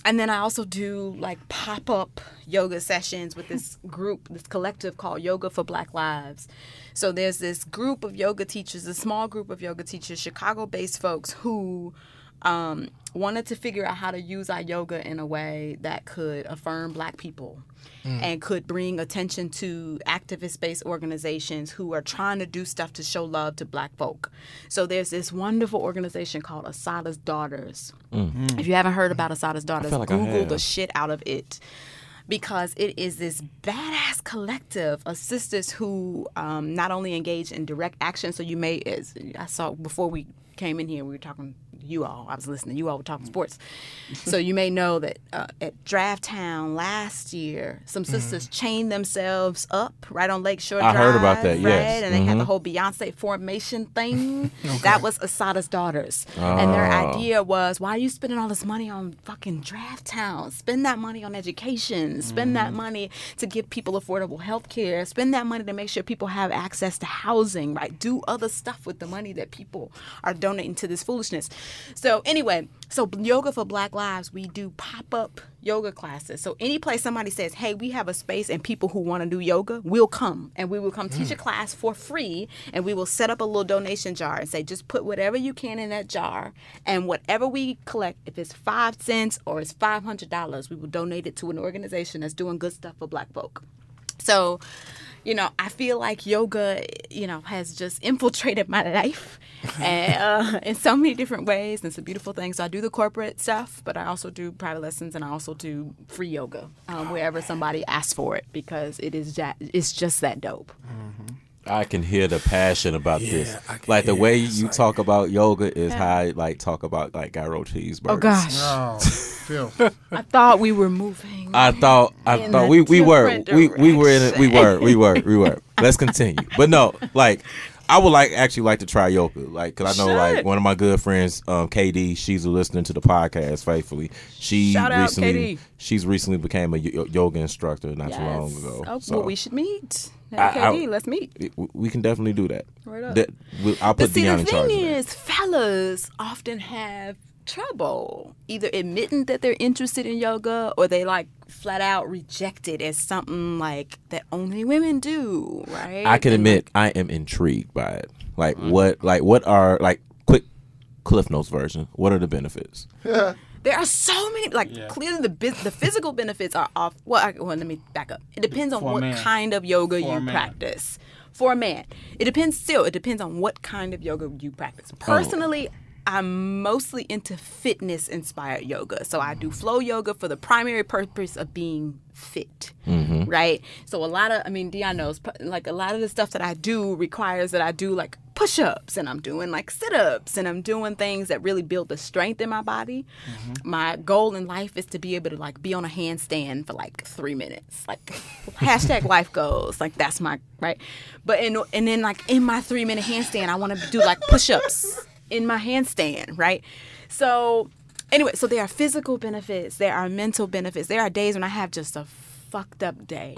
And then I also do, like, pop-up yoga sessions with this group, this collective called Yoga for Black Lives. So there's this group of yoga teachers, a small group of yoga teachers, Chicago-based folks who wanted to figure out how to use our yoga in a way that could affirm Black people and could bring attention to activist-based organizations who are trying to do stuff to show love to Black folk. So there's this wonderful organization called Asada's Daughters. If you haven't heard about Asada's Daughters, Google the shit out of it. Because it is this badass collective of sisters who not only engage in direct action. So you may, as I saw before we came in here, we were talking you all. I was listening. You all were talking sports. So you may know that at Draft Town last year, some sisters chained themselves up right on Lakeshore Drive. I heard about that, right? yes. And they had the whole Beyonce formation thing. That was Asada's Daughters. And their idea was, why are you spending all this money on fucking Draft Town? Spend that money on education. Spend that money to give people affordable health care. Spend that money to make sure people have access to housing, right? Do other stuff with the money that people are donating to this foolishness. So anyway, so Yoga for Black Lives, we do pop-up yoga classes. So any place somebody says, hey, we have a space and people who want to do yoga, we'll come. And we will come teach a class for free. And we will set up a little donation jar and say, just put whatever you can in that jar. And whatever we collect, if it's 5 cents or it's $500, we will donate it to an organization that's doing good stuff for Black folk. So, you know, I feel like yoga, you know, has just infiltrated my life and, in so many different ways. And it's a beautiful thing. So I do the corporate stuff, but I also do private lessons, and I also do free yoga wherever somebody asks for it, because it's just that dope. I can hear the passion about this. Like the way you talk about yoga is how I like talk about like gyro cheeseburgers. Oh gosh. Oh, Phil. I thought we were moving. I thought we were in it. Let's continue. But no, like I would actually like to try yoga, like, cause I know like one of my good friends, KD, she's listening to the podcast faithfully. She's recently became a yoga instructor not too long ago. Oh, so well, we should meet. KD, let's meet. We can definitely do that. Right up. I'll put Dion in charge of that. The thing is, fellas often have trouble either admitting that they're interested in yoga, or they like flat out reject it as something like that only women do, right? I can admit I am intrigued by it. Like what are like quick Cliff Notes version? What are the benefits? There are so many, clearly the physical benefits are off. Well, let me back up. It depends on what kind of yoga you practice. For a man, it depends on what kind of yoga you practice. Personally, I'm mostly into fitness-inspired yoga. So I do flow yoga for the primary purpose of being fit, right? So Dion knows, like a lot of the stuff that I do requires that I do like push-ups, and I'm doing like sit-ups, and I'm doing things that really build the strength in my body. My goal in life is to be able to like be on a handstand for like 3 minutes, like hashtag life goals, like that's my, right? But and then like in my 3-minute handstand, I want to do like push-ups in my handstand, right? So anyway, so there are physical benefits, there are mental benefits, there are days when I have just a fucked up day,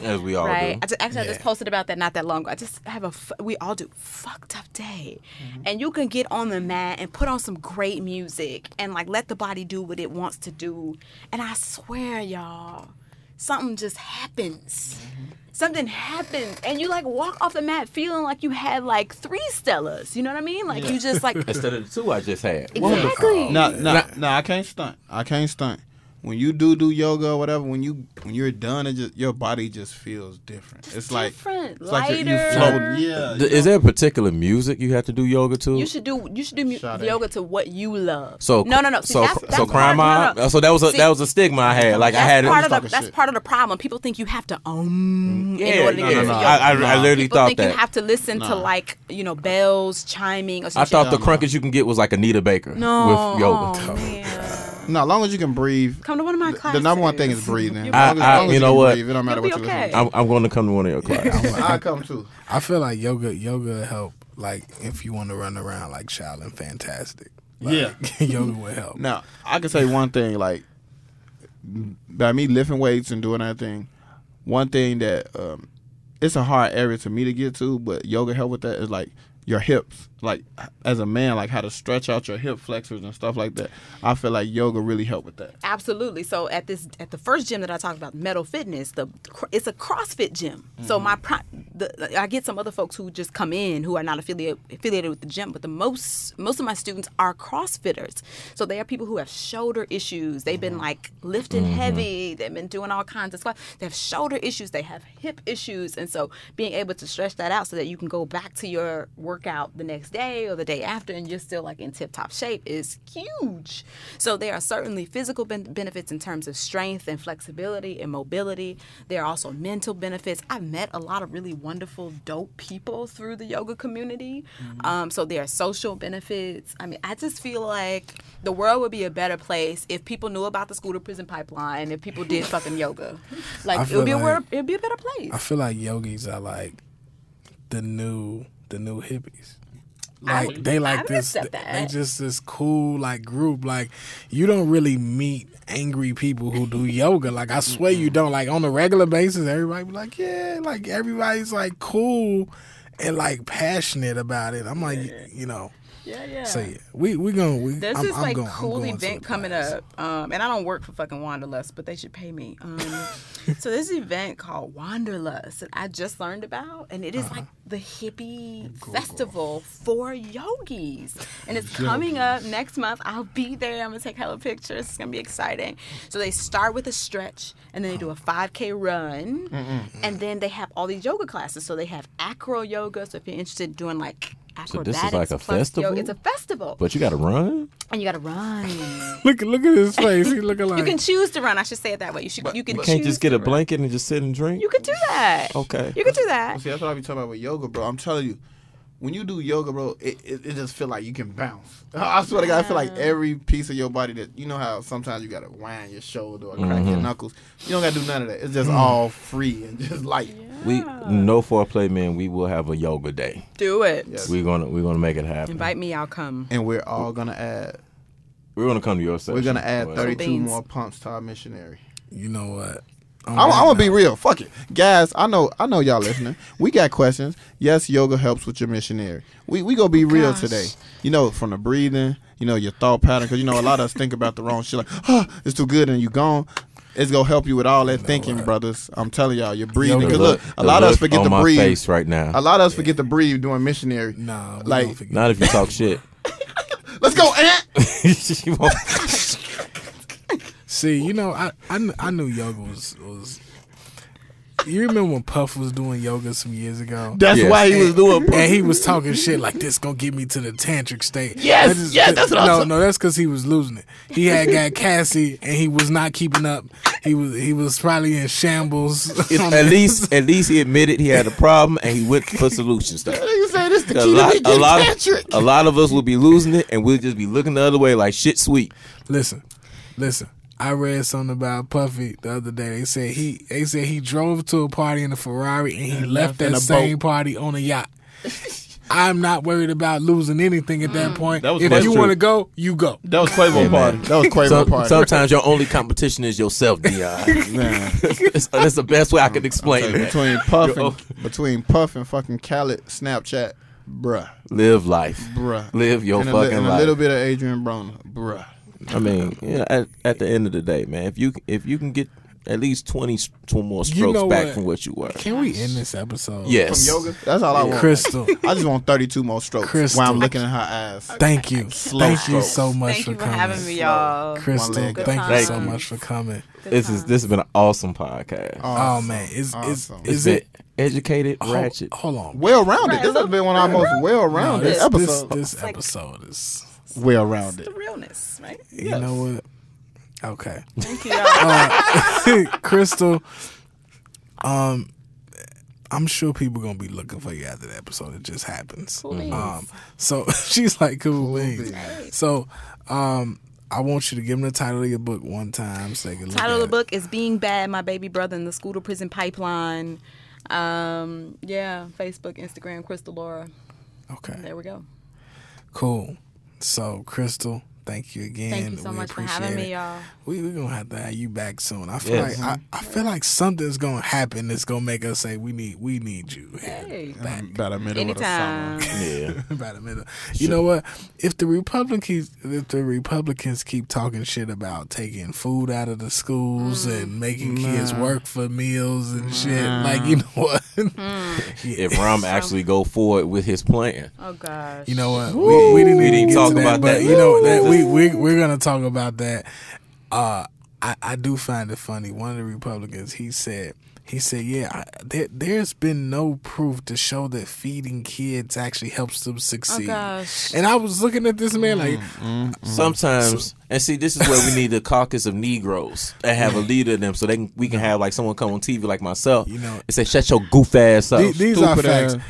as we all do. I just posted about that not that long ago. I just have we all do fucked up day, and you can get on the mat and put on some great music and like let the body do what it wants to do, and I swear, y'all, something just happens. Something happens, and you like walk off the mat feeling like you had like 3 Stellas. You know what I mean? Like you just like instead of the 2 I just had. Exactly. No, I can't stunt. when you do yoga or whatever, when you're done, it just your body just feels different. It's like different, it's like you lighter. floating. Yeah. Is there a particular music you have to do yoga to? You should do yoga to what you love. So no. See, that's crime mob. So that was a stigma I had. Like I had that's part of the problem. People think you have to in order to get into yoga. I literally People thought think that you have to listen to like bells chiming or something. I thought the crunkest you can get was like Anita Baker with yoga. Oh, man. No, as long as you can breathe. Come to one of my classes. The number one thing is breathing. You know what? Breathe, it don't matter what you listen to. I'm going to come to one of your classes. I come too. I feel like yoga help. Like if you want to run around like Shaolin, fantastic. Like, yoga will help. Now I can say one thing. Like by me lifting weights and doing that thing, one thing that it's a hard area to me to get to, but yoga help with that is like your hips. Like as a man, like how to stretch out your hip flexors and stuff like that. I feel like yoga really helped with that. Absolutely. So at the first gym that I talked about, Metal Fitness, it's a CrossFit gym. Mm-hmm. So I get some other folks who just come in who are not affiliated with the gym, but the most of my students are CrossFitters. So they are people who have shoulder issues. They've been like lifting heavy. They've been doing all kinds of stuff. They have shoulder issues. They have hip issues, and so being able to stretch that out so that you can go back to your workout the next day or the day after and you're still like in tip-top shape is huge. So there are certainly physical benefits in terms of strength and flexibility and mobility. There are also mental benefits. I've met a lot of really wonderful, dope people through the yoga community. So there are social benefits. I mean, I just feel like the world would be a better place if people knew about the school to prison pipeline, if people did fucking yoga. Like it would be a better place. I feel like yogis are like the new hippies. Like they like this, they just this cool like group. Like you don't really meet angry people who do yoga. Like I swear you don't. Like on a regular basis, everybody be like, yeah, like everybody's like cool and like passionate about it. I'm like, Yeah. So yeah, we going. There's this like cool event coming up, and I don't work for fucking Wanderlust, but they should pay me. So there's an event called Wanderlust that I just learned about, and it is like the hippie festival for yogis, and it's coming up next month. I'll be there. I'm gonna take hella pictures. It's gonna be exciting. So they start with a stretch, and then they do a 5K run, and then they have all these yoga classes. So they have acro yoga. So if you're interested in doing like acrobatics, so this is like a festival? Yoga, it's a festival. But you got to run? And you got to run. Look at his face. He looking like... You can choose to run. I should say it that way. You can't just get a blanket and just sit and drink? You could do that. Okay. You could do that. See, that's what I be talking about with yoga, bro. I'm telling you, when you do yoga, bro, it just feel like you can bounce. I swear to God, I feel like every piece of your body that, you know how sometimes you got to wind your shoulder or crack your knuckles. You don't got to do none of that. It's just all free and just light. Yeah. We no foreplay, man. We will have a yoga day. Do it. Yes. We're gonna make it happen. Invite me, I'll come. And we're all gonna add. We're gonna come to your session. We're gonna add 32 more pumps to our missionary. You know what? I'm gonna be real. Fuck it, guys. I know y'all listening. We got questions. Yes, yoga helps with your missionary. We gonna be real today. You know, from the breathing. You know, your thought pattern. Because you know a lot of us think about the wrong shit. Like, it's too good, and you gone. It's gonna help you with all that thinking, brothers. I'm telling y'all, you're breathing. Because look, a lot of us forget to breathe. Face right now. A lot of us forget to breathe doing missionary. Nah, like not if you talk shit. Let's go, Ant. See, you know, I knew yoga was. You remember when Puff was doing yoga some years ago? That's why he was doing. And he was talking shit like this gonna get me to the tantric state. Yes, that's what I'm saying. No, that's because he was losing it. He had got Cassie and he was not keeping up. He was probably in shambles. At least he admitted he had a problem and he went for solutions. You say this the key to me getting tantric. A lot of us will be losing it and we'll just be looking the other way like shit sweet. Listen. I read something about Puffy the other day. They said he drove to a party in a Ferrari and he left that same party on a yacht. I'm not worried about losing anything at that point. If you want to go, you go. That was Quavo party. That was Quavo party. Sometimes your only competition is yourself, Dion. Man. That's the best way I can explain it. Between Puff and fucking Khaled Snapchat, bruh. Live life. Bruh. Live your fucking life. And a little bit of Adrian Broner, bruh. I mean, at the end of the day, man, if you can get at least 22 more strokes back from what you were. Can we end this episode? Yes. From yoga? That's all I want. Crystal. I just want 32 more strokes Crystal. while I'm looking at her ass. Thank you. Thank you strokes. so much Thank for you for coming. having me, y'all. Crystal, One leg up. thank you so times. much for coming. This has been an awesome podcast. Oh man, Awesome. is it educated, ratchet? Hold on. Well-rounded. This has been one of our most well-rounded this episodes. this episode is Well-rounded. The realness, right? you know what? Okay. Thank you, y'all. Crystal, I'm sure people gonna be looking for you after the episode. It just happens. So she's like, cool beans. So, I want you to give them the title of your book one time so they can look Title at of the book is Being Bad, My Baby Brother in the School to Prison Pipeline. Facebook, Instagram, Crystal Laura. Okay. There we go. Cool. So, Crystal, thank you again. Thank you so We much for appreciate having it. me, y'all. We're gonna have to have you back soon. I feel Yes. like I feel like something's gonna happen that's gonna make us say we need you here. Hey. About a middle of the Anytime. summer. Yeah. About a minute. You know what? If the Republicans keep talking shit about taking food out of the schools and making kids work for meals and shit, like, you know what? If Rom actually go forward with his plan. Oh, gosh. You know what? We didn't even get talk to that, about but that. you know that we're gonna talk about that. I do find it funny. One of the Republicans, he said, there's been no proof to show that feeding kids actually helps them succeed. Oh, gosh. And I was looking at this man like, Sometimes, and see, this is where we need the caucus of Negroes and have a leader of them, so we can have like someone come on TV like myself, You know- and say, "Shut your goof ass up." these are Stupid facts. ass.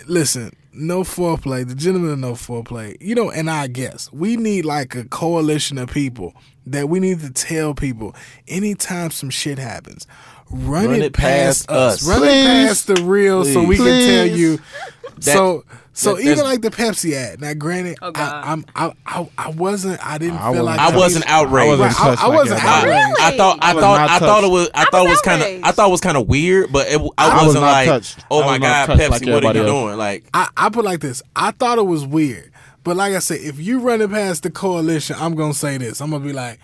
Listen, no foreplay. The gentleman of no foreplay. You know, and I guess we need like a coalition of people that we need to tell people anytime some shit happens, run it past us. Run it Please. past the real so we can tell Please. you. So even that's- like the Pepsi ad. Now, granted, Oh, God. I didn't I feel like I wasn't outraged. wasn't Right, touched I like wasn't everybody else. outraged. I thought touched. it was outraged. I thought it was kind of weird, but I was wasn't not like, touched. oh I my was not god, touched Pepsi, like what are everybody you else. doing? Like, I put it like this. I thought it was weird, but like I said, if you run it past the coalition, I'm gonna say this. I'm gonna be like,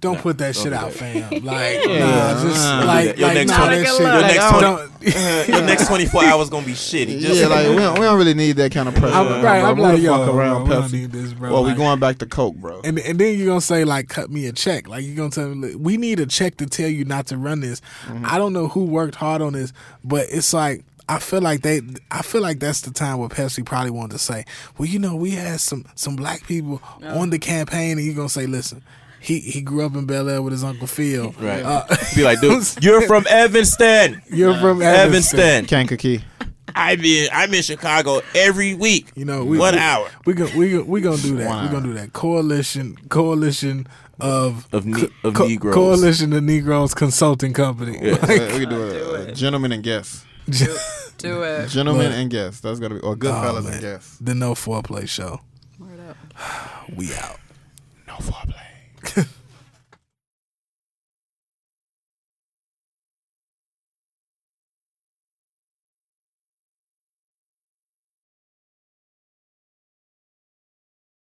don't put that shit do out, that. fam. Like, Yeah. just like, Your next nah, one- that your shit. next Don't- your next 24 hours gonna be shitty. Just Yeah, like we don't really need that kind of pressure. I'm, right, bro. I'm Who like, the yo, fuck around bro, we don't Pepsi? need this, bro. Well, we Like, going back to Coke, bro. and then you're gonna say like, cut me a check. Like you're gonna tell me we need a check to tell you not to run this. I don't know who worked hard on this, but it's like I feel like that's the time where Pepsi probably wanted to say, well, you know, we had some black people on the campaign, and you're gonna say, listen. He grew up in Bel Air with his Uncle Phil. right. Be like, dude, you're from Evanston. You're from Evanston. Evanston. Kankakee. I'm in Chicago every week. You know, 1 hour We gonna do that. 1 We're hour. gonna do that. Coalition of Negroes. Coalition of Negroes Consulting Company. Yeah. We can do a gentleman and guests. Do it. Gentlemen Look. and guests. That's gonna be or good fellas and guests. The No Foreplay Show. Word up. We out. No foreplay.